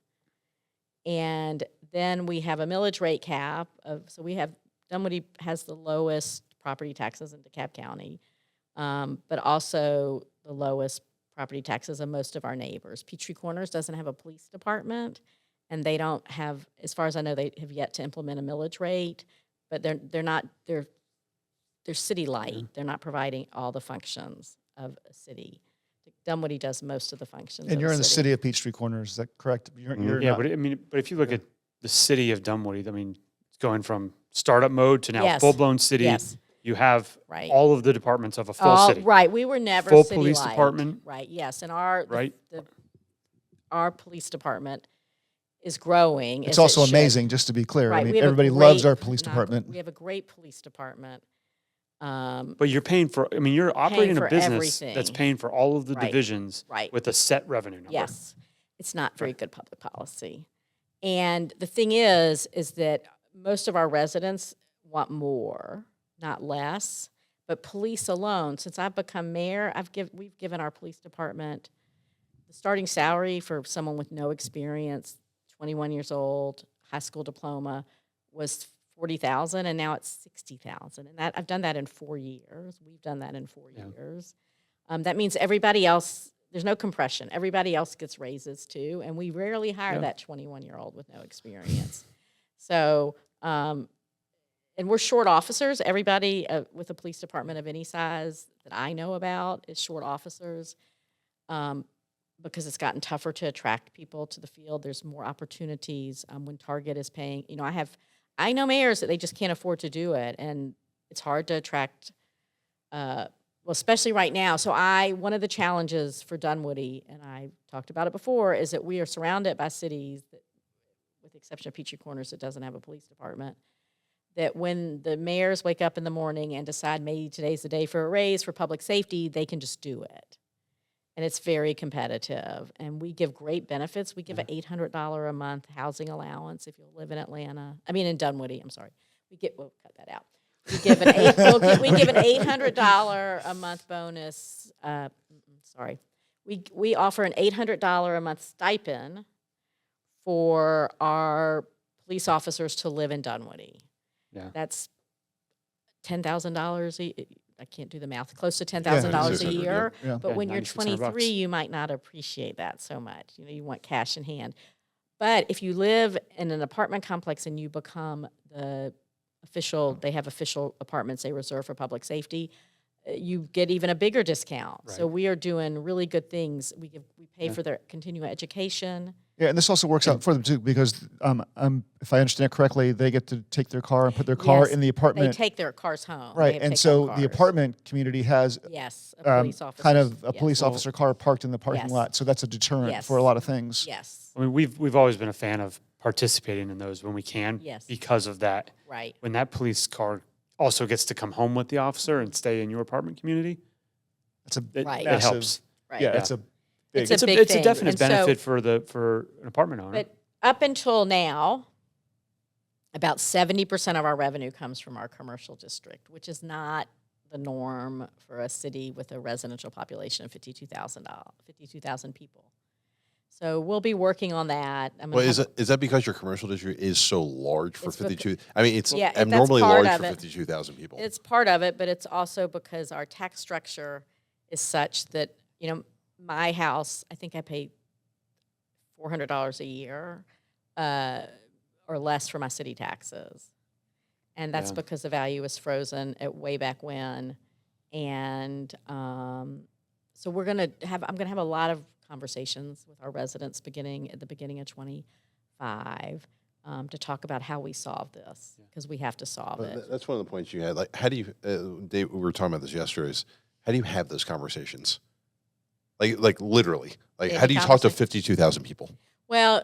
And then we have a millage rate cap so Dunwoody has the lowest property taxes in DeKalb County, but also the lowest property taxes of most of our neighbors. Peachtree Corners doesn't have a police department, and they don't have, as far as I know, they have yet to implement a millage rate, but they're city light. They're not providing all the functions of a city. Dunwoody does most of the functions. And of you're a in the city. city of Peachtree Corners, is that correct? You're Yeah, not- but if you look at the city of Dunwoody, I mean, it's going from startup mode to now Yes. full-blown city. Yes. You have Right. all of the departments of a full city. Right, we were never Full city police light. department. Right, yes, and Right. our police department is growing. It's as also it should. amazing, just to be clear. Right, I mean, we have a everybody loves great- our police not- department. We have a great police department. But you're paying for, I mean, you're operating a for business that's everything. paying for all of the Right. divisions Right. with a set revenue number. Yes, it's not very good public policy. And the thing is that most of our residents want more, not less. But police alone, since I've become mayor, we've given our police department the starting salary for someone with no experience, 21 years old, high school diploma, was $40,000, and now it's $60,000. And I've done that in 4 years. We've done that in 4 years. That means everybody else, there's no compression. Everybody else gets raises too, and we rarely hire that 21-year-old with no experience. So, and we're short officers. Everybody with a police department of any size that I know about is short officers because it's gotten tougher to attract people to the field. There's more opportunities when Target is paying. You know, I know mayors that they just can't afford to do it, and it's hard to attract, well, especially right now. So one of the challenges for Dunwoody, and I talked about it before, is that we are surrounded by cities that, with the exception of Peachtree Corners, that doesn't have a police department, that when the mayors wake up in the morning and decide maybe today's the day for a raise for public safety, they can just do it. And it's very competitive. And we give great benefits. We give an $800 a month housing allowance if you live in in Dunwoody, I'm sorry. We'll cut that out. We give an $800 a month bonus. We offer an $800 a month stipend for our police officers to live in Dunwoody. Yeah. That's $10,000 I can't do the math, close to $10,000 a 600, year. yeah. But Yeah, when you're 9,600 23, bucks. you might not appreciate that so much. You know, you want cash in hand. But if you live in an apartment complex and you become they have official apartments they reserve for public safety, you get even a bigger discount. So Right. we are doing really good things. We pay for their continuing education. Yeah, and this also works out for them too, because if I understand it correctly, they get to take their car and put their car Yes, in the They apartment. take their cars home. They Right, have and take-home so the cars. apartment community has Yes, a police officer. kind of a Yes. police officer car parked in the parking Yes. lot. So that's a deterrent Yes. for a lot of things. Yes, I mean, we've always been a fan of participating in those when we can. Yes. Because of that. right. When that police car also gets to come home with the officer and stay in your apartment community, It's a it, Right. it massive- helps. Right. Yeah, it's a big. It's a big it's a thing. definite And so- benefit for an apartment owner. But up until now, about 70% of our revenue comes from our commercial district, which is not the norm for a city with a residential population of 52,000 people. So we'll be working on that. Well, is that because your commercial district is so large for It's because- 52? I mean, it's Yeah, that's abnormally part large of for it. 52,000 people. It's part of it, but it's also because our tax structure is such that, you know, my house, I think I pay $400 a year or less for my city taxes. And that's Yeah. because the value is frozen at way back when. And so I'm going to have a lot of conversations with our residents at the beginning of 25 5 to talk about how we solve this, because we have to solve it. That's one of the points you had. Like, how do you, Dave, we were talking about this yesterday, is how do you have those conversations? Like literally, like, Yeah, how the do you talk to conversa- 52,000 people? Well,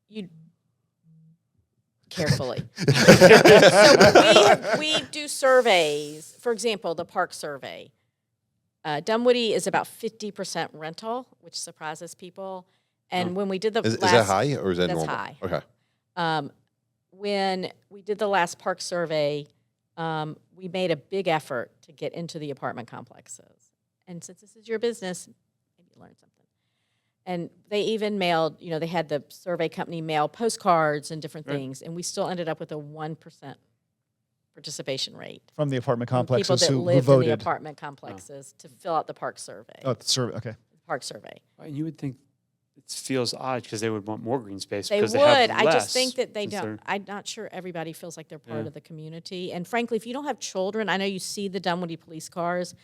you carefully. So we do surveys. For example, the park survey. Dunwoody is about 50% rental, which surprises people. And when we did the Is last, that high or is that that's normal? high. Okay. When we did the last park survey, we made a big effort to get into the apartment complexes. And since this is your business, maybe you learned something. And they even mailed, they had the survey company mail postcards and different things, and we still ended up with a 1% participation rate. From the apartment From people complexes that who lived in the voted. apartment complexes to fill out the park survey. Oh, the survey. Okay. Park survey. And you would think it feels odd because they would want more green space They because would. they have I less. just think that they since don't. they're- I'm not sure everybody feels like they're part Yeah. of the community. And frankly, if you don't have children, I know you see the Dunwoody police cars.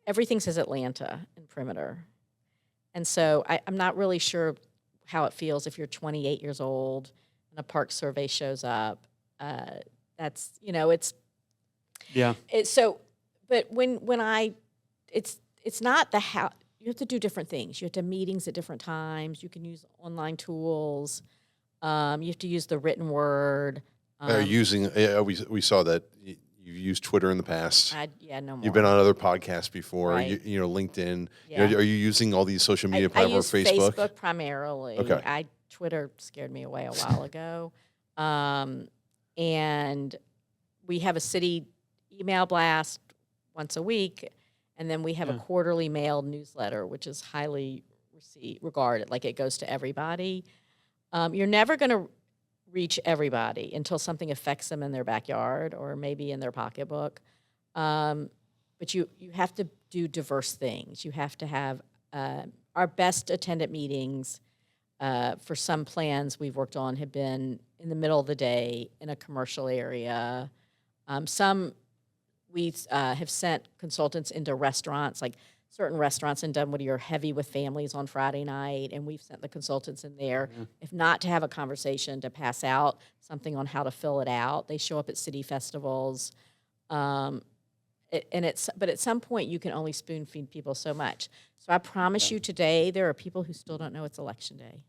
Everything says Atlanta in perimeter. And so I'm not really sure how it feels if you're 28 years old and a park survey shows up. That's, it's Yeah. so, but it's not the how. You have to do different things. You have to have meetings at different times. You can use online tools. You have to use the written word. Are you using, we saw that you've used Twitter in the past. No more. You've been on other podcasts before, Right. LinkedIn. Yeah. Are you using all these social media I platforms, use Facebook? Facebook primarily. Okay. Twitter scared me away a while ago. And we have a city email blast once a week, and then we have a quarterly mailed newsletter, which is highly regarded. Like, it goes to everybody. You're never going to reach everybody until something affects them in their backyard or maybe in their pocketbook. But you have to do diverse things. You have to have our best attended meetings for some plans we've worked on have been in the middle of the day in a commercial area. Some we have sent consultants into restaurants, like certain restaurants in Dunwoody are heavy with families on Friday night, and we've sent the consultants in there, if not to have a conversation, to pass out something on how to fill it out. They show up at city festivals. But at some point, you can only spoon feed people so much. So I promise you today, there are people who still don't know it's election day.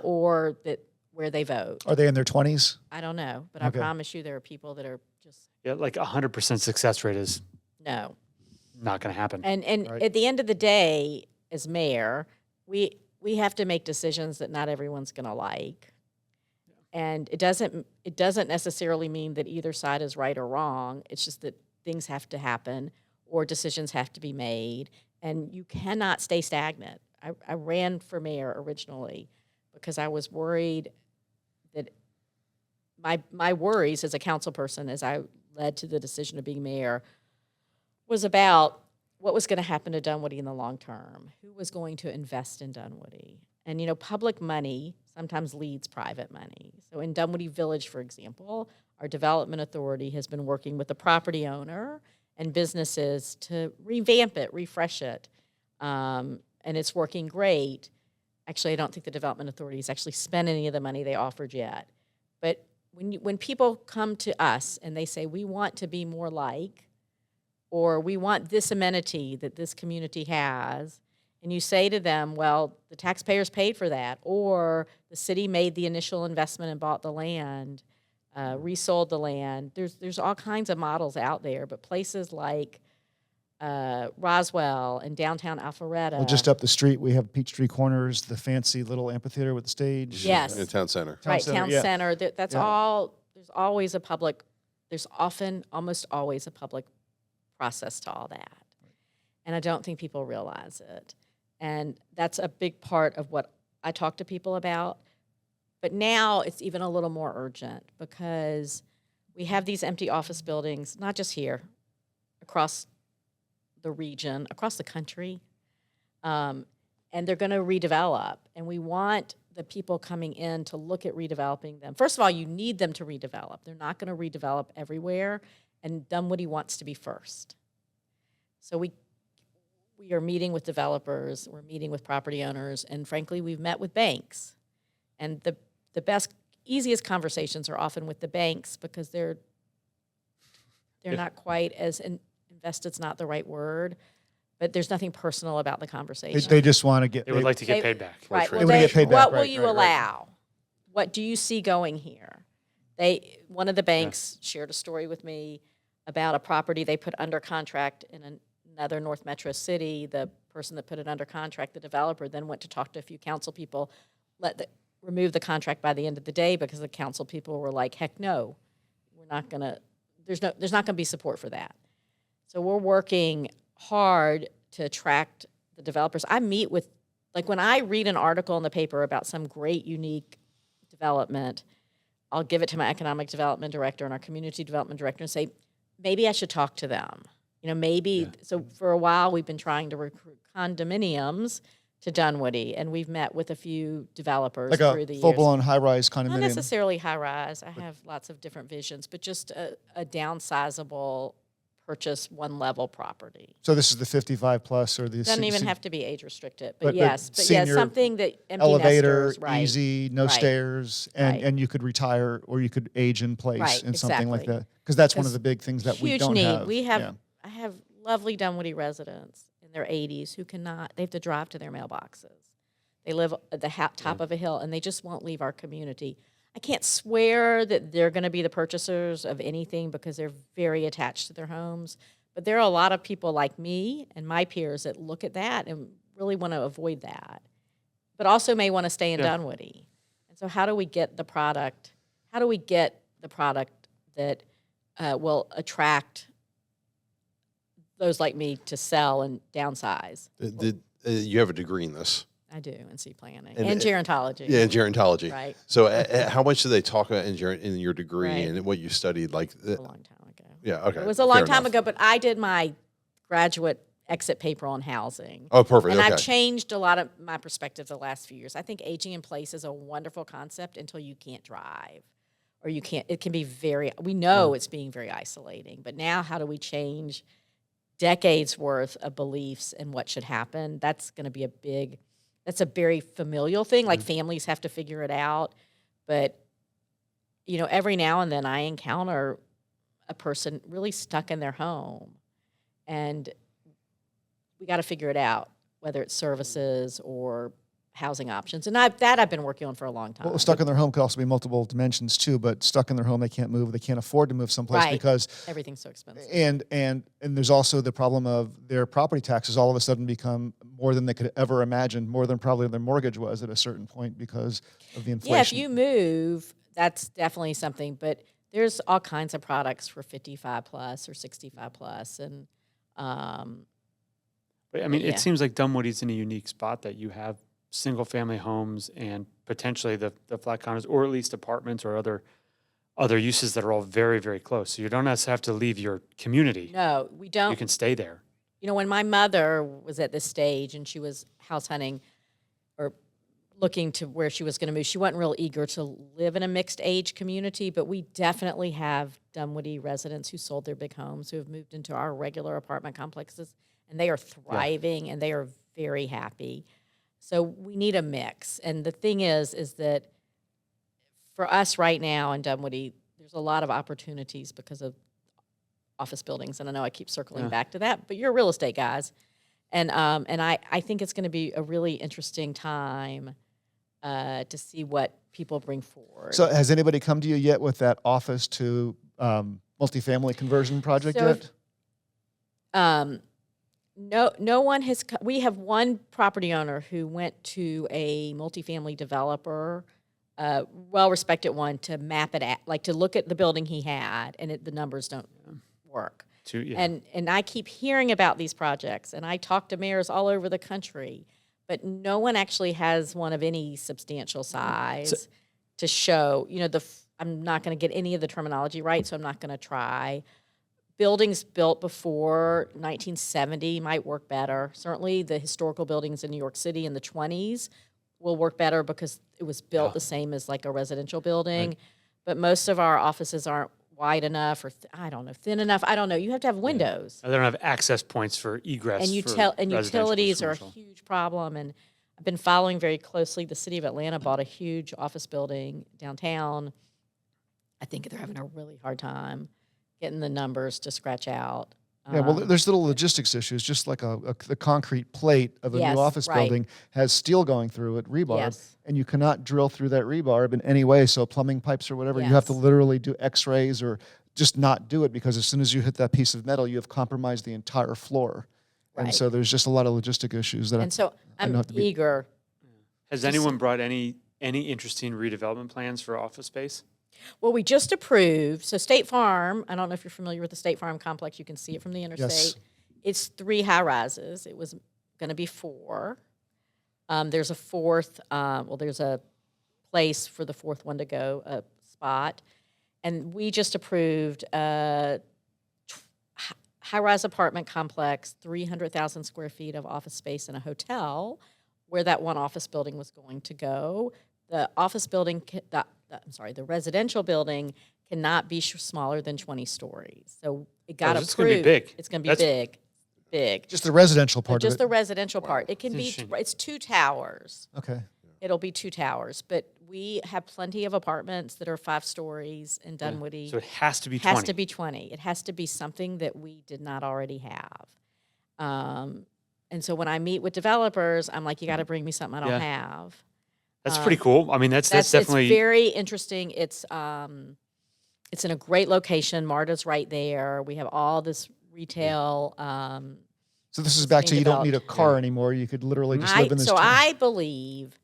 Or that where they vote. Are they in their 20s? I don't know, but Okay. I promise you there are people that are just, Yeah, like 100% success rate is no. not going to happen. And Right. at the end of the day, as mayor, we have to make decisions that not everyone's going to like. And it doesn't necessarily mean that either side is right or wrong. It's just that things have to happen or decisions have to be made, and you cannot stay stagnant. I ran for mayor originally because I was worried that my worries as a council person, as I led to the decision of being mayor, was about what was going to happen to Dunwoody in the long term, who was going to invest in Dunwoody. And, public money sometimes leads private money. So in Dunwoody Village, for example, our development authority has been working with the property owner and businesses to revamp it, refresh it, and it's working great. Actually, I don't think the development authority has actually spent any of the money they offered yet. But when people come to us and they say, we want to be more like, or we want this amenity that this community has, and you say to them, well, the taxpayers paid for that, or the city made the initial investment and bought the land, resold the land. There's all kinds of models out there, but places like Roswell and downtown Alpharetta. Well, just up the street, we have Peachtree Corners, the fancy little amphitheater with the stage. Yes. In the town center. Right, Center, town yeah. center. That's Yeah. all. There's always a public. There's almost always a public process to all that, and I don't think people realize it. And that's a big part of what I talk to people about. But now it's even a little more urgent because we have these empty office buildings, not just here, across the region, across the country, and they're going to redevelop. And we want the people coming in to look at redeveloping them. First of all, you need them to redevelop. They're not going to redevelop everywhere, and Dunwoody wants to be first. So we are meeting with developers, we're meeting with property owners, and frankly, we've met with banks. And the best, easiest conversations are often with the banks because they're not quite as invested's not the right word, but there's nothing personal about the conversation. They just want to get. They would like to get paid back. Right. They Well, wanna get paid back, what will right, you right, right. allow? What do you see going here? One of the banks shared a story with me about a property they put under contract in another North Metro city. The person that put it under contract, the developer, then went to talk to a few council people, remove the contract by the end of the day because the council people were like, heck no, we're not gonna. There's not gonna be support for that. So we're working hard to attract the developers. I meet with, like when I read an article in the paper about some great, unique development, I'll give it to my economic development director and our community development director and say, maybe I should talk to them. Maybe, so for a while we've been trying to recruit condominiums to Dunwoody, and we've met with a few developers Like through a the years. full-blown high-rise condominium. Not necessarily high rise. I have lots of different visions, but just a downsizable purchase one level property. So this is the 55 plus or the Doesn't even have to be age restricted, but but yes, senior something that empty elevator, nesters, right? easy, no right, stairs, and right. and you could retire or you could age in place Right, in something like exactly. that. Because that's one of Because the big things that we Huge don't need. have. We have. Yeah. I have lovely Dunwoody residents in their 80s who cannot. They have to drive to their mailboxes. They live at the top of a hill, and they just won't leave our community. I can't swear that they're going to be the purchasers of anything because they're very attached to their homes. But there are a lot of people like me and my peers that look at that and really want to avoid that, but also may want to stay in Dunwoody. And so how do we get the product? How do we get the product that will attract those like me to sell and downsize? You have a degree in this. I do, NC planning And and gerontology. Yeah, in gerontology. Right. So how much do they talk about in your degree Right. and what you studied? Like, A long time ago. yeah, okay. It was a long fair time enough. ago, but I did my graduate exit paper on housing. Oh, perfect. And okay. I've changed a lot of my perspective the last few years. I think aging in place is a wonderful concept until you can't drive or you can't, it can be we know it's being very isolating, but now how do we change decades worth of beliefs and what should happen? That's going to be that's a very familial thing. Like families have to figure it out. But, every now and then I encounter a person really stuck in their home, and we got to figure it out, whether it's services or housing options. And I've been working on for a long time. Well, stuck in their home could also be multiple dimensions too, but stuck in their home, they can't move. They can't afford to move someplace Right. because Everything's so expensive. and there's also the problem of their property taxes all of a sudden become more than they could ever imagine, more than probably their mortgage was at a certain point because of the inflation. Yeah, if you move, that's definitely something. But there's all kinds of products for 55 plus or 65 plus, and But I mean, Yeah. it seems like Dunwoody's in a unique spot that you have single-family homes and potentially the flat condos, or at least apartments or other uses that are all very, very close. So you don't necessarily have to leave your community. no, we don't. You can stay there. When my mother was at this stage and she was house hunting or looking to where she was going to move, she wasn't real eager to live in a mixed age community, but we definitely have Dunwoody residents who sold their big homes, who have moved into our regular apartment complexes, and they are thriving and they are very happy. So we need a mix. And the thing is that for us right now in Dunwoody, there's a lot of opportunities because of office buildings. And I know I keep circling back to that, but you're real estate guys. And I think it's going to be a really interesting time to see what people bring forward. So has anybody come to you yet with that office to multifamily conversion project So yet? No one has. We have one property owner who went to a multifamily developer, well-respected one, to map it at, like to look at the building he had, and the numbers don't work. And I keep hearing about these projects, and I talk to mayors all over the country, but no one actually has one of any substantial size to show. I'm not going to get any of the terminology right, so I'm not going to try. Buildings built before 1970 might work better. Certainly the historical buildings in New York City in the 20s will work better because it was built the same as like a residential building. Right. But most of our offices aren't wide enough or I don't know, thin enough. I don't know. You have to have windows. They don't have access points for egress. And for residential, utilities are a commercial. huge problem. And I've been following very closely. The city of Atlanta bought a huge office building downtown. I think they're having a really hard time getting the numbers to scratch out. Yeah, well, there's little logistics issues, just like the concrete plate of a Yes, new office right. building has steel going through it, rebar, Yes. and you cannot drill through that rebar in any way. So plumbing pipes or whatever, you have to Yes. literally do x-rays or just not do it, because as soon as you hit that piece of metal, you have compromised the entire floor. And Right. so there's just a lot of logistic issues that And so I know I'm have to be- eager. Has anyone brought any interesting redevelopment plans for office space? Well, we just approved, so State Farm, I don't know if you're familiar with the State Farm complex, you can see it from the interstate. It's 3 high-rises. It was going to be 4. There's a fourth, there's a place for the fourth one to go, a spot. And we just approved a high-rise apartment complex, 300,000 square feet of office space in a hotel, where that one office building was going to go. The office building, the residential building cannot be smaller than 20 stories. So it got approved. It's going to be big. It's going to be That's- big. just the residential part Just of the it. residential part. It can That's be, interesting. it's 2 towers. Okay. It'll be 2 towers. But we have plenty of apartments that are 5 stories in Dunwoody. So it has to be 20. Has to be 20. It has to be something that we did not already have. And so when I meet with developers, I'm like, you got to bring me something I don't Yeah. have. That's pretty cool. I mean, that's definitely. It's very interesting. It's in a great location. MARTA's right there. We have all this retail. So this is It's back to being you don't need a developed. car anymore. You could literally just live in this. So town. I believe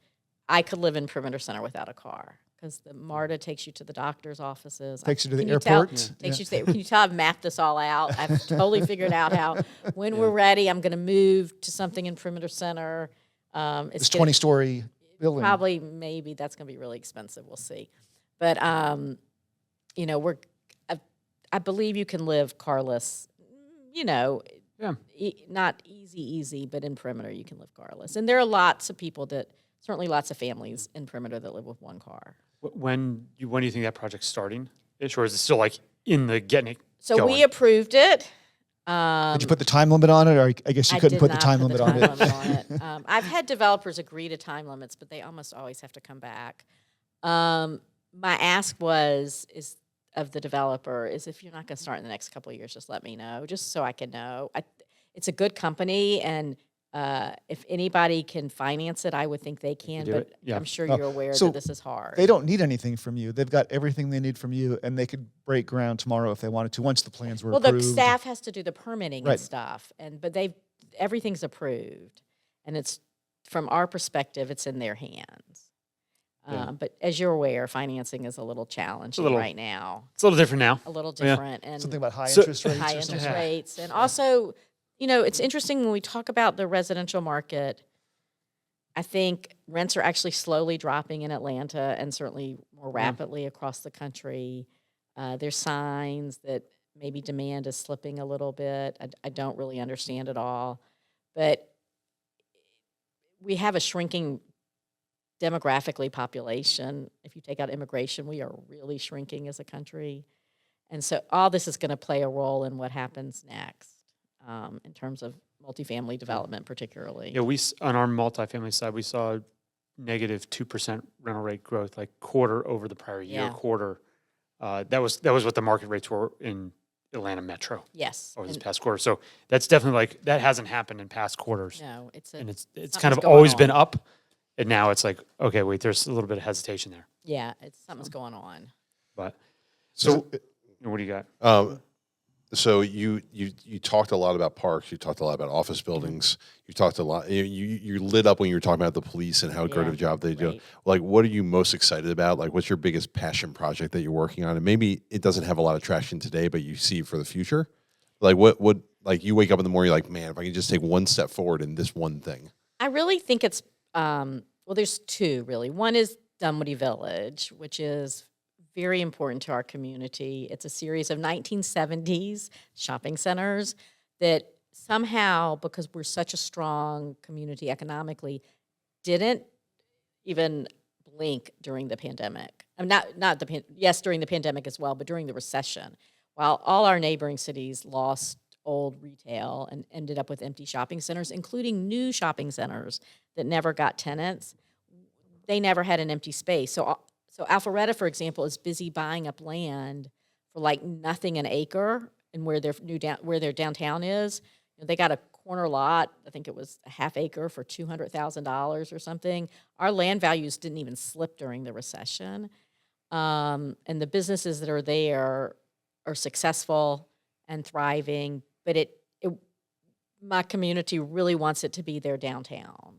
I could live in Perimeter Center without a car because the MARTA takes you to the doctor's offices. Takes you to the Can tell- airport. Takes Yeah. you to the, can you tell I've mapped this all out? I've totally figured out how when we're ready, I'm going to move to something in Perimeter Center. This 20-story building. Probably, maybe that's going to be really expensive. We'll see. But, I believe you can live carless, Yeah. not easy, but in Perimeter you can live carless. And there are lots of people certainly lots of families in Perimeter that live with 1 car. When do you think that project's starting? Or is it still like in the getting it So going? we approved it. Did you put the time limit on it, or I guess you I couldn't did put the not time put limit on it? limit on it. I've had developers agree to time limits, but they almost always have to come back. My ask of the developer is if you're not going to start in the next couple of years, just let me know, just so I can know. It's a good company, and if anybody can finance it, I would think they can. do But it, yeah. I'm sure Oh, you're aware so that this is hard. They don't need anything from you. They've got everything they need from you, and they could break ground tomorrow if they wanted to. Once the plans were Well, the approved. staff has to do the permitting Right. and stuff, but everything's approved, and it's from our perspective, it's in their hands. Yeah. But as you're aware, financing is a little challenging little- right now, It's a little different now. a little Yeah. different, and Something about high So- interest rates. high or something? interest Yeah. rates, and also, it's interesting when we talk about the residential market. I think rents are actually slowly dropping in Atlanta and certainly more rapidly across the country. There's signs that maybe demand is slipping a little bit. I don't really understand it all. But we have a shrinking demographically population. If you take out immigration, we are really shrinking as a country. And so all this is going to play a role in what happens next in terms of multifamily development particularly. Yeah, on our multifamily side, we saw negative 2% rental rate growth, like quarter over the prior year, Yeah. quarter. That was what the market rates were in Atlanta Metro Yes. over this and- past quarter. So that's definitely that hasn't happened in past quarters. No, it's And it's kind something's of going always been on. up. And now it's like, okay, wait, there's a little bit of hesitation there. something's going on. But So, what do you got? so you talked a lot about parks. You talked a lot about office buildings. You talked a lot. You lit up when you were talking about the police and how great of a job they do. right. Like, what are you most excited about? Like, what's your biggest passion project that you're working on? And maybe it doesn't have a lot of traction today, but you see for the future. Like, what like you wake up in the morning, you're like, man, if I can just take one step forward in this one thing. I really think it's there's 2 really. One is Dunwoody Village, which is very important to our community. It's a series of 1970s shopping centers that somehow, because we're such a strong community economically, didn't even blink during the pandemic. I mean, yes, during the pandemic as well, but during the recession, while all our neighboring cities lost old retail and ended up with empty shopping centers, including new shopping centers that never got tenants, they never had an empty space. So Alpharetta, for example, is busy buying up land for like nothing an acre, and where their downtown is, they got a corner lot. I think it was a half acre for $200,000 or something. Our land values didn't even slip during the recession, and the businesses that are there are successful and thriving. But my community really wants it to be their downtown.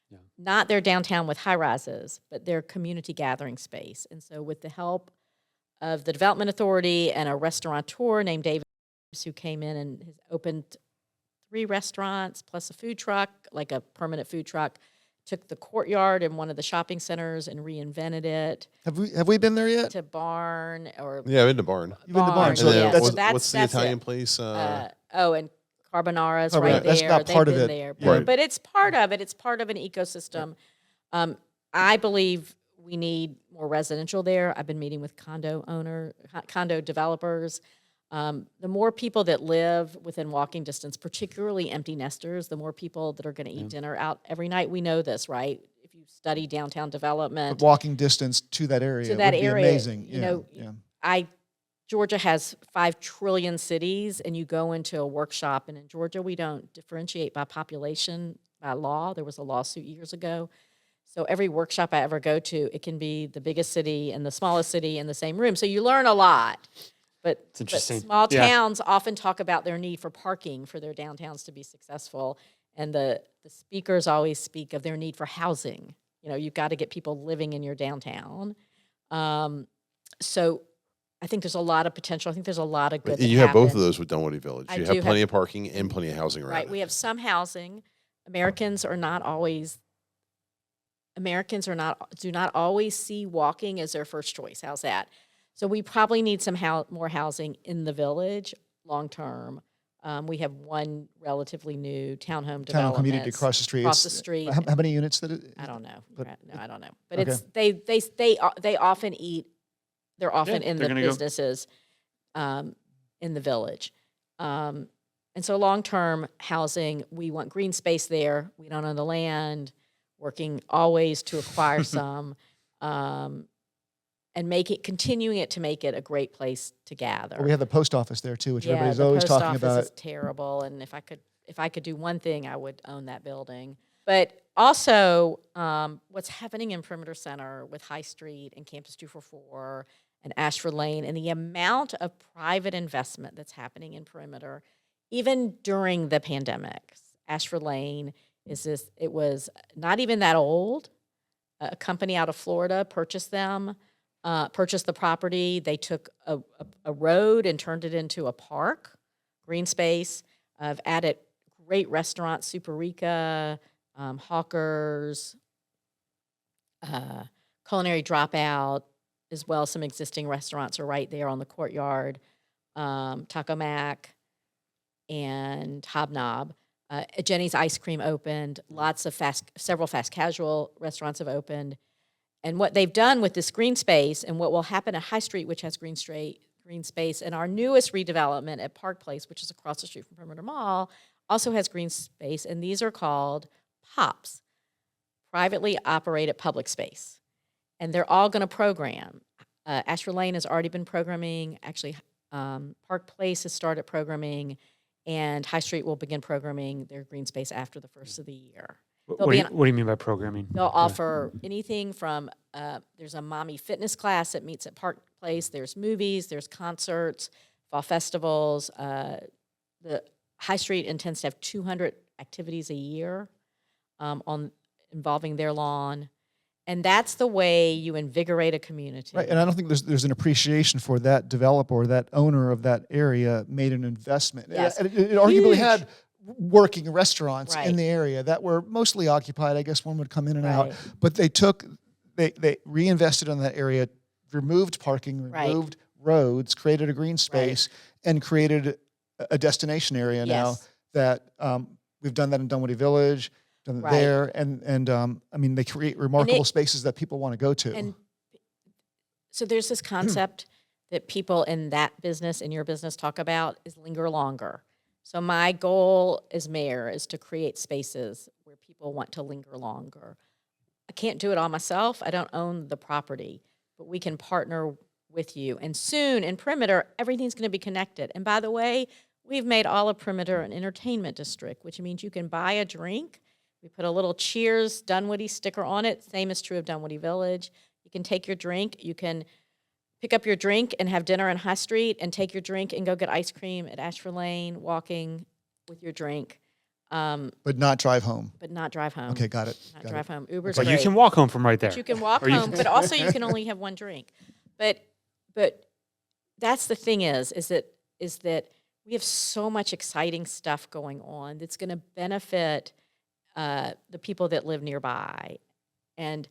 Yeah. Not their downtown with high rises, but their community gathering space. And so with the help of the Development Authority and a restaurateur named David, who came in and has opened 3 restaurants plus a food truck, like a permanent food truck, took the courtyard in one of the shopping centers and reinvented it Have we been there yet? to barn or Yeah, I've been to Barn. You've been to Barn, And so then that's- what's the that's Italian it. place? And Carbonara's Oh, right right. That's there. not part They've of been it. there. Right. But it's part of it. It's part of an ecosystem. I believe we need more residential there. I've been meeting with condo developers. The more people that live within walking distance, particularly empty nesters, the more people that are going to eat dinner out every night. We know this, right? If you study downtown development, Walking distance to that area to that would be area, amazing. Georgia has 5 trillion cities, and you go into a workshop, and in Georgia, we don't differentiate by population by law. There was a lawsuit years ago. So every workshop I ever go to, it can be the biggest city and the smallest city in the same room. So you learn a lot. But interesting. small Yeah. towns often talk about their need for parking for their downtowns to be successful. And the speakers always speak of their need for housing. You've got to get people living in your downtown. So I think there's a lot of potential. I think there's a lot of good. And you have both of those with Dunwoody Village. I You do have plenty of parking and plenty of housing around Right. it. We have some housing. Americans do not always see walking as their first choice. How's that? So we probably need some more housing in the village long term. We have one relatively new townhome development. Town community across the street. Across the It's- street. How many units did it? I don't know. But- No, I don't know. But Okay. it's they often eat. They're often in they're the gonna go- businesses in the village. And so long-term housing, we want green space there. We don't own the land, working always to acquire some, and continuing it to make it a great place to gather. We have the post office there too, which Yeah, everybody's the always post talking office about. is terrible, and if I could do one thing, I would own that building. But also, what's happening in Perimeter Center with High Street and Campus 244 and Ashford Lane, and the amount of private investment that's happening in Perimeter, even during the pandemic. Ashford Lane it was not even that old. A company out of Florida purchased the property. They took a road and turned it into a park, green space. I've added great restaurants, Superica, Hawkers, Culinary Dropout, as well as some existing restaurants are right there on the courtyard, Taco Mac and Hobnob. Jenny's Ice Cream opened. Several fast casual restaurants have opened. And what they've done with this green space and what will happen at High Street, which has green space, and our newest redevelopment at Park Place, which is across the street from Perimeter Mall, also has green space. And these are called POPs, privately operated public space. And they're all going to program. Ashford Lane has already been programming. Actually, Park Place has started programming. And High Street will begin programming their green space after the first of the year. What do you mean by programming? They'll offer anything from, there's a mommy fitness class that meets at Park Place. There's movies, there's concerts, fall festivals. The High Street intends to have 200 activities a year involving their lawn. And that's the way you invigorate a community. Right, and I don't think there's an appreciation for that developer or that owner of that area made an investment. Yes. It arguably Huge. had working restaurants Right. in the area that were mostly occupied. I guess one would come in and out, Right. but they reinvested in that area, removed parking, Right. removed roads, created a green space, and created a destination area now Yes. that we've done that in Dunwoody Village. Done it Right. there, and I mean they create remarkable it- spaces that people want to go to. And So there's this concept that people in that business, in your business, talk about is linger longer. So my goal as mayor is to create spaces where people want to linger longer. I can't do it all myself. I don't own the property, but we can partner with you. And soon in Perimeter, everything's going to be connected. And by the way, we've made all of Perimeter an entertainment district, which means you can buy a drink. We put a little Cheers Dunwoody sticker on it. Same is true of Dunwoody Village. You can take your drink. You can pick up your drink and have dinner in High Street and take your drink and go get ice cream at Ashford Lane, walking with your drink. But not drive home. But not drive home. Okay, got it. Not Got drive it. home. Uber's But great. you can walk home from right there. But you can walk Or you home, but also you can only have one drink. But that's the thing is that we have so much exciting stuff going on that's going to benefit the people that live nearby, and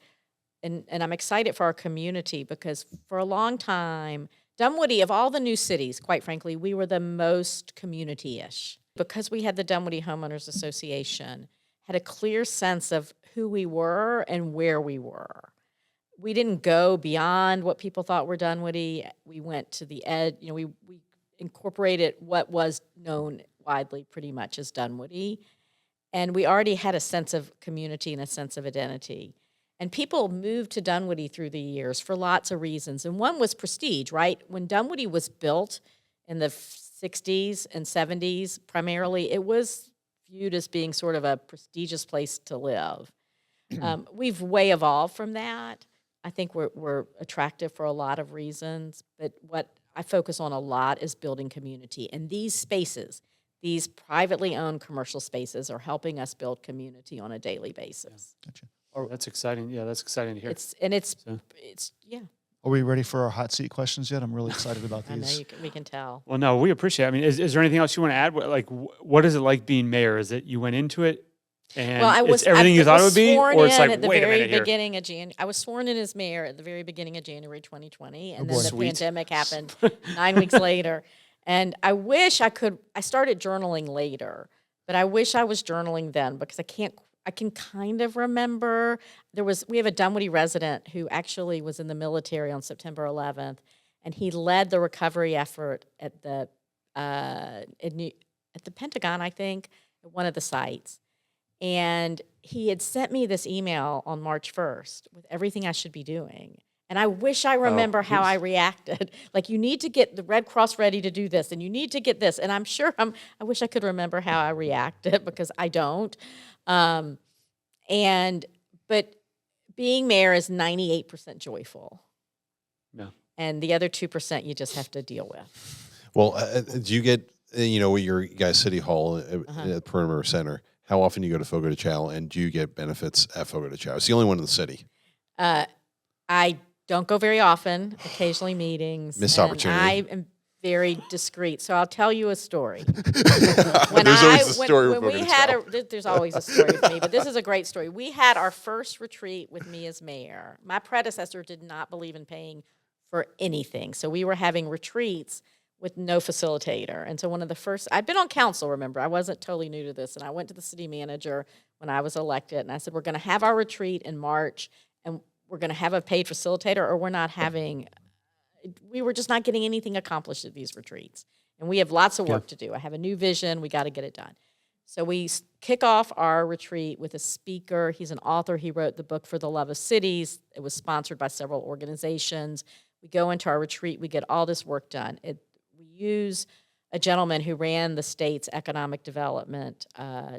I'm excited for our community because for a long time, Dunwoody, of all the new cities, quite frankly, we were the most community-ish because we had the Dunwoody Homeowners Association, had a clear sense of who we were and where we were. We didn't go beyond what people thought were Dunwoody. We went to the edge. You know, we incorporated what was known widely pretty much as Dunwoody. And we already had a sense of community and a sense of identity. And people moved to Dunwoody through the years for lots of reasons. And one was prestige, right? When Dunwoody was built in the 60s and 70s, primarily, it was viewed as being sort of a prestigious place to live. We've way evolved from that. I think we're attractive for a lot of reasons, but what I focus on a lot is building community. And these spaces, these privately owned commercial spaces, are helping us build community on a daily basis. Gotcha. Oh, that's exciting. Yeah, that's exciting to hear. It's yeah. Are we ready for our hot seat questions yet? I'm really excited about I know these. we can tell. Well, no, we appreciate it. I mean, is there anything else you want to add? What is it like being mayor? Is it you went into it and it's everything you thought it would be? Or it's like, at the wait a very minute here. beginning of I was sworn in as mayor at the very beginning of January 2020, and then boy. the Sweet. pandemic happened 9 weeks later. And I wish I started journaling later, but I wish I was journaling then because I can kind of remember we have a Dunwoody resident who actually was in the military on September 11th, and he led the recovery effort at the Pentagon, I think, at one of the sites. And he had sent me this email on March 1st with everything I should be doing. And I wish I remember how I reacted. Like, you need to get the Red Cross ready to do this, and you need to get this. And I'm sure I wish I could remember how I reacted because I don't. But being mayor is 98% joyful. No. And the other 2% you just have to deal with. Well, do you get, with your guys' city hall at Perimeter Center, how often do you go to Fogo de Chao, and do you get benefits at Fogo de Chao? It's the only one in the city. I don't go very often, occasionally meetings. Missed and opportunity. I am very discreet, so I'll tell you a story. There's always a story with when Fogo we de had Chao. there's always a story with me, but this is a great story. We had our first retreat with me as mayor. My predecessor did not believe in paying for anything, so we were having retreats with no facilitator. And so one of the first, I'd been on council, remember, I wasn't totally new to this, and I went to the city manager when I was elected, and I said, we're going to have our retreat in March, and we're going to have a paid facilitator, or we were just not getting anything accomplished at these retreats. And we have lots of work to do. I have a new vision. We got to get it done. So we kick off our retreat with a speaker. He's an author. He wrote the book For the Love of Cities. It was sponsored by several organizations. We go into our retreat. We get all this work done. We use a gentleman who ran the state's economic development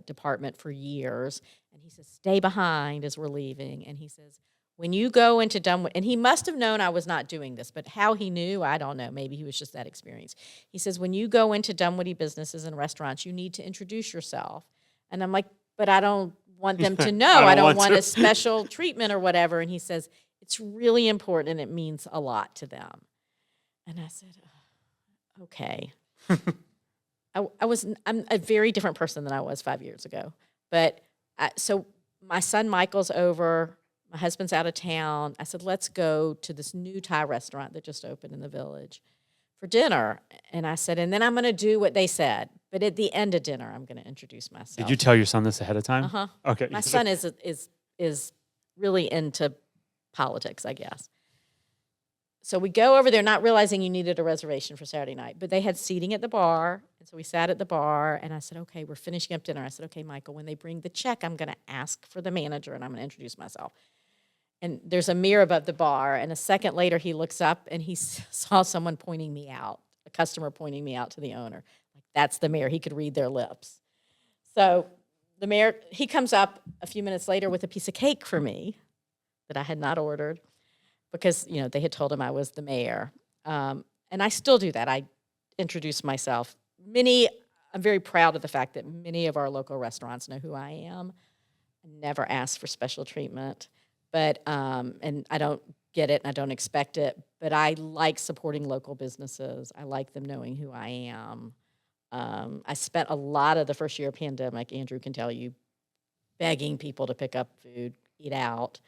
department for years. And he says, stay behind as we're leaving. And he says, when you go into Dunwoody, and he must have known I was not doing this, but how he knew, I don't know. Maybe he was just that experienced. He says, when you go into Dunwoody businesses and restaurants, you need to introduce yourself. And I'm like, but I don't want them to know. I don't want a special treatment or whatever. And he says, it's really important and it means a lot to them. And I said, okay. I'm a very different person than I was 5 years ago. But so my son Michael's over. My husband's out of town. I said, let's go to this new Thai restaurant that just opened in the village for dinner. And I said, and then I'm going to do what they said. But at the end of dinner, I'm going to introduce myself. Did you tell your son this ahead of time? Uh-huh. Okay. My son is really into politics, I guess. so we go over there not realizing you needed a reservation for Saturday night, but they had seating at the bar. And so we sat at the bar and I said, okay, we're finishing up dinner. I said, okay, Michael, when they bring the check, I'm going to ask for the manager and I'm going to introduce myself. And there's a mirror above the bar. And a second later, he looks up and he saw someone pointing me out, a customer pointing me out to the owner. Like, that's the mayor. He could read their lips. So the mayor, he comes up a few minutes later with a piece of cake for me that I had not ordered, because, you know, they had told him I was the mayor. And I still do that. I introduce myself. I'm very proud of the fact that many of our local restaurants know who I am. I never ask for special treatment, but, and I don't get it and I don't expect it, but I like supporting local businesses. I like them knowing who I am. I spent a lot of the first year of pandemic, Andrew can tell you, begging people to pick up food, eat out.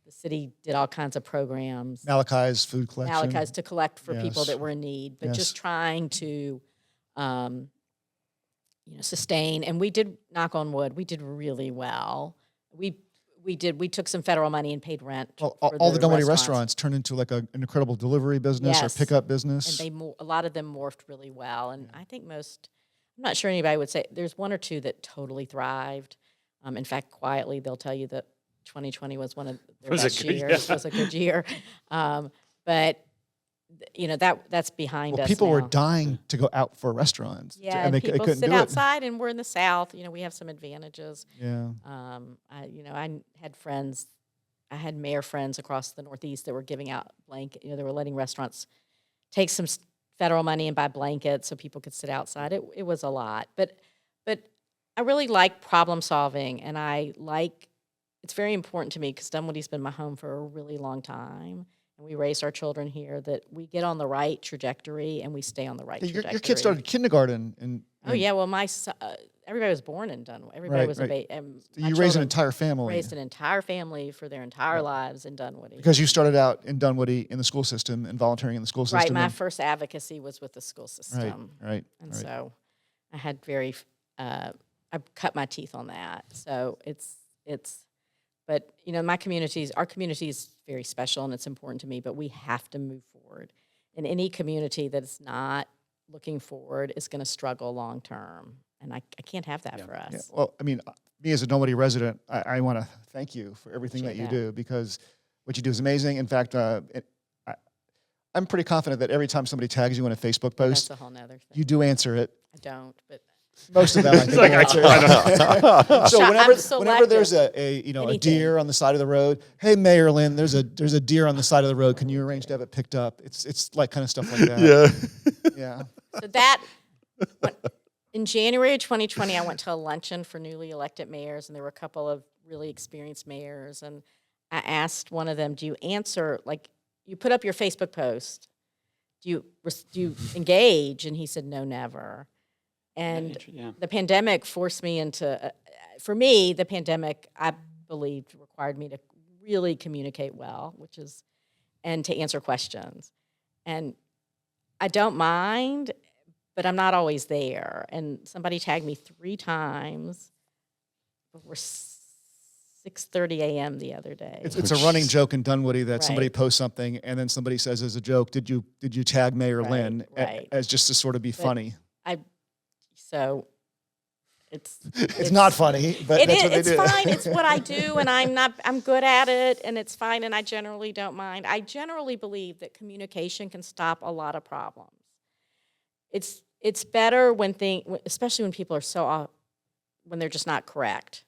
The city did all kinds of programs. Malachi's food collection. Malachi's to collect for people Yes. that were in need, but Yes. just trying to, sustain. And we did, knock on wood, we did really well. We took some federal money and paid rent. Well, for all the Dunwoody restaurants turned into like an incredible delivery business Yes. or pickup business. And a lot of them morphed really well. And I think I'm not sure anybody would say, there's one or two that totally thrived. In fact, quietly, they'll tell you that 2020 was one of their best years. Was a good year. But, that's behind us People now. were dying to go out for restaurants. Yeah, and they people couldn't sit do outside, and we're in the South. We have some advantages. it. Yeah. I had friends. I had mayor friends across the Northeast that were giving out they were letting restaurants take some federal money and buy blankets so people could sit outside. It was a lot, but I really like problem solving, and it's very important to me because Dunwoody's been my home for a really long time. And we raised our children here, that we get on the right trajectory and we stay on the right trajectory. Your kids started kindergarten. Oh, yeah. Well, my son, everybody was born in Dunwoody. Everybody Right, was right. a baby. You raised an entire family. Raised an entire family for their entire lives in Dunwoody. Because you started out in Dunwoody in the school system and volunteering in the school system. Right. My and- first advocacy was with the school system. Right. And so I had I cut my teeth on that. So but our community is very special and it's important to me, but we have to move forward. And any community that is not looking forward is going to struggle long term. And I can't have that for us. Yeah. Well, I mean, me as a Dunwoody resident, I want to thank you for everything that Appreciate you that. do, because what you do is amazing. In fact, I'm pretty confident that every time somebody tags you in a Facebook That's post, a whole nother thing. you do answer it. I don't, but Most of them, I think. like, will answer it. I So I'm whenever there's selective. a Anything. deer on the side of the road, hey Mayor Lynn, there's a deer on the side of the road. Can you arrange to have it picked up? It's like kind of stuff like that. Yeah. So in January of 2020, I went to a luncheon for newly elected mayors, and there were a couple of really experienced mayors. And I asked one of them, do you answer, like, you put up your Facebook post, do you engage? And he said, no, never. And Yeah. the pandemic forced me into, for me, the pandemic, I believed, required me to really communicate well, and to answer questions. And I don't mind, but I'm not always there. And somebody tagged me 3 times before 6:30 a.m. the other day. It's a running joke in Dunwoody that somebody Right. posts something and then somebody says as a joke, did you tag Mayor Right, Lynn right. as just to sort of be funny? So it's It's not funny, but that's what they it's do. fine. It's what I do, and I'm good at it, and it's fine, and I generally don't mind. I generally believe that communication can stop a lot of problems. It's better especially when people are so off, when they're just not correct.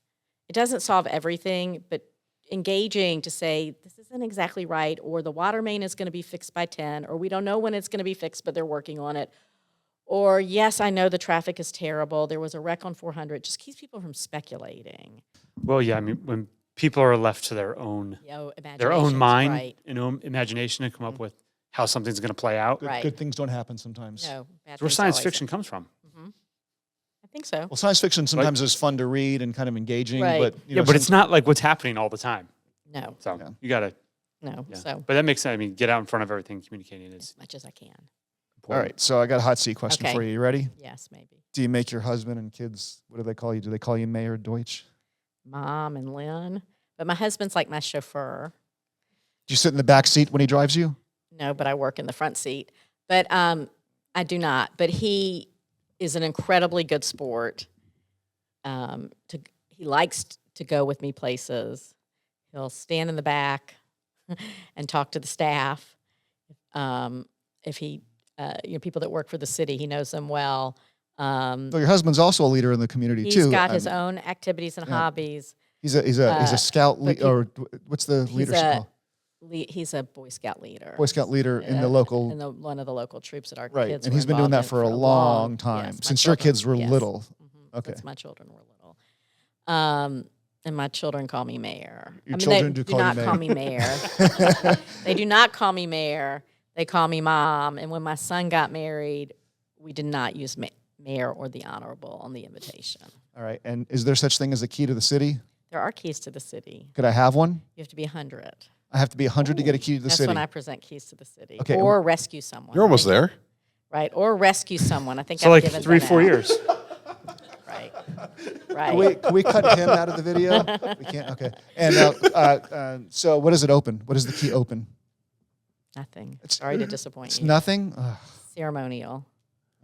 It doesn't solve everything, but engaging to say, this isn't exactly right, or the water main is going to be fixed by 10, or we don't know when it's going to be fixed, but they're working on it. Or, yes, I know the traffic is terrible. There was a wreck on 400. Just keeps people from speculating. Well, yeah. I mean, when people are left to their own Imaginations, mind right. and own imagination to come up with how something's going to play out, Good, Right. good things don't happen sometimes. No, bad that's where things science always fiction happen. comes from. I think so. Well, science fiction sometimes is fun to read and kind of engaging, Right. but Yeah, but it's not like what's happening all the time. No, So Yeah. you got to, no. yeah. So But that makes sense. I mean, get out in front of everything. Communicating is as much as I can. all right. So I got a hot seat question Okay. for you. You ready? Yes, maybe. Do you make your husband and kids? What do they call you? Do they call you Mayor Deutsch? Mom and Lynn. But my husband's like my chauffeur. Do you sit in the back seat when he drives you? No, but I work in the front seat. But I do not. But he is an incredibly good sport. He likes to go with me places. He'll stand in the back and talk to the staff. If he, people that work for the city, he knows them well. So your husband's also a leader in the community too. He's got his own activities and hobbies. He's a scout or what's the leadership called? He's a Boy Scout leader. Boy Scout leader in the local. One of the local troops that our Right, kids and were he's been doing that involved in for a long time, yes, my since your children- kids were yes. little. Mhm, Okay. Since my children were little. And my children call me mayor. Your children do call you not mayor. call me mayor. They do not call me mayor. They call me mom. And when my son got married, we did not use mayor or the honorable on the invitation. All right, and is there such thing as a key to the city? There are keys to the city. Could I have one? You have to be 100. I have to be 100 to get a key to the That's city. when I present keys to the city. Okay. Or rescue someone. You're almost there. Right. Or rescue someone. I think So I've like given 3-4 that out. years. Right. Can we cut him out of the video? We can't. Okay. And so, what does it open? What does the key open? Nothing. Sorry to disappoint It's you. nothing. Ugh. Ceremonial.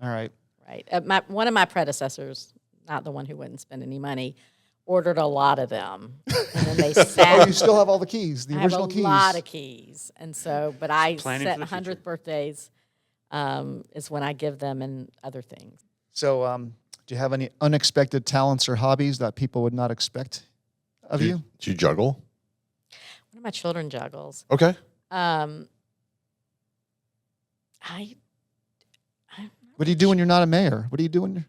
All right. Right. One of my predecessors, not the one who wouldn't spend any money, ordered a lot of them, and then they Oh, sat. you still have all the keys, the I have original a keys. lot of keys, and so, but I Planning set for the future. 100th birthdays is when I give them and other things. So, do you have any unexpected talents or hobbies that people would not expect of Do you? do you juggle? One of my children juggles. Okay. I'm What do you do when you're not a mayor? What do you do when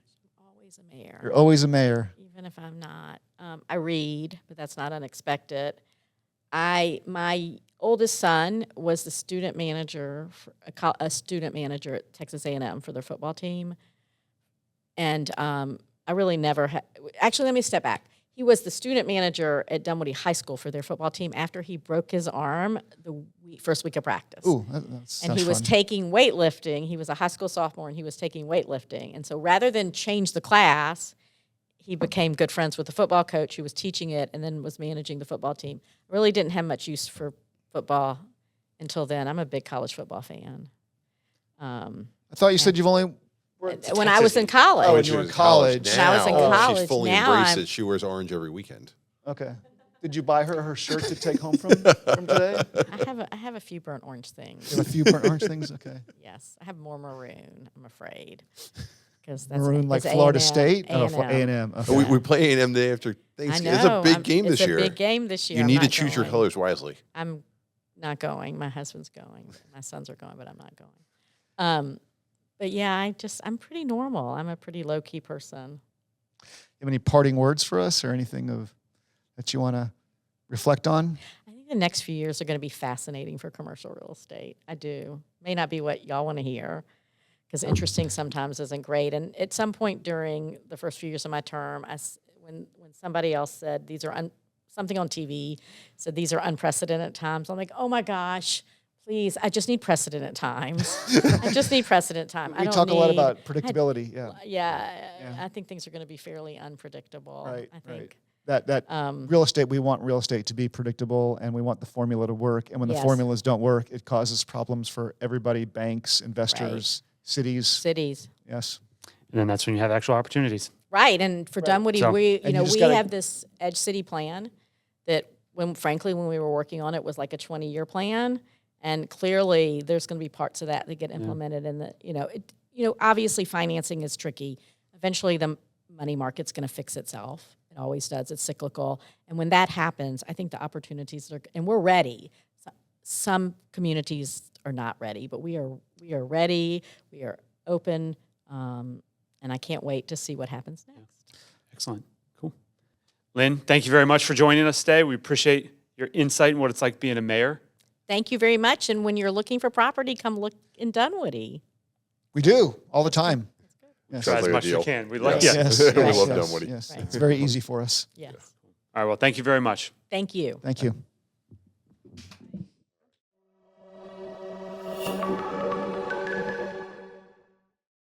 always a mayor. you're always a mayor? Even if I'm not. I read, but that's not unexpected. My oldest son was the student manager, a student manager at Texas A&M for their football team, and I really never had. Actually, let me step back. He was the student manager at Dunwoody High School for their football team after he broke his arm the first week of practice. Ooh, that And sounds he was fun. taking weightlifting. He was a high school sophomore, and he was taking weightlifting. And so rather than change the class, he became good friends with the football coach who was teaching it and then was managing the football team. Really didn't have much use for football until then. I'm a big college football fan. I thought you said you've only. When I was in college. Oh, when you were in college. When I was in Now, college, she's fully now embraced I'm- it. She wears orange every weekend. Okay. Did you buy her shirt to take home from today? I have a few burnt orange things. You have a few burnt orange things. Okay. Yes, I have more maroon, I'm afraid. Because that's Maroon like it's Florida A&M. State. Oh, A&M. A&M. Okay. We play A&M day after I Thanksgiving. know. It's a big I'm- game this year. It's a big game this year. You I'm need to not choose your going. colors wisely. I'm not going. My husband's going. My sons are going, but I'm not going. But yeah, I'm pretty normal. I'm a pretty low key person. You have any parting words for us, or anything that you want to reflect on? I think the next few years are going to be fascinating for commercial real estate. I do. May not be what y'all want to hear, because interesting sometimes isn't great. And at some point during the first few years of my term, when somebody else said these are something on TV said these are unprecedented times, I'm like, oh my gosh, please, I just need precedent times. I just need precedent time. I We don't talk a lot need- about predictability. Yeah. Yeah, I think things are going to be fairly unpredictable. Right. I think. Right. That real estate, we want real estate to be predictable, and we want the formula to work. And when the Yes. formulas don't work, it causes problems for everybody: banks, investors, cities. Cities. Yes. And then that's when you have actual opportunities. Right, and for Dunwoody, So- we And you just we gotta- have this Edge City plan that, when we were working on it, was like a 20-year plan, and clearly there's going to be parts of that get implemented. And obviously financing is tricky. Eventually, the money market's going to fix itself. It always does. It's cyclical, and when that happens, I think the opportunities and we're ready. Some communities are not ready, but we are ready. We are open. And I can't wait to see what happens next. Excellent. Cool. Lynn, thank you very much for joining us today. We appreciate your insight and what it's like being a mayor. Thank you very much. And when you're looking for property, come look in Dunwoody. We do all the time. Yes. Try Sounds as like a much as you deal. can. We like Yes. yeah. Yes. We yes, love yes, Dunwoody. Yes. Right. It's very easy for us. Yes. All right. Well, thank you very much. Thank you. Thank you.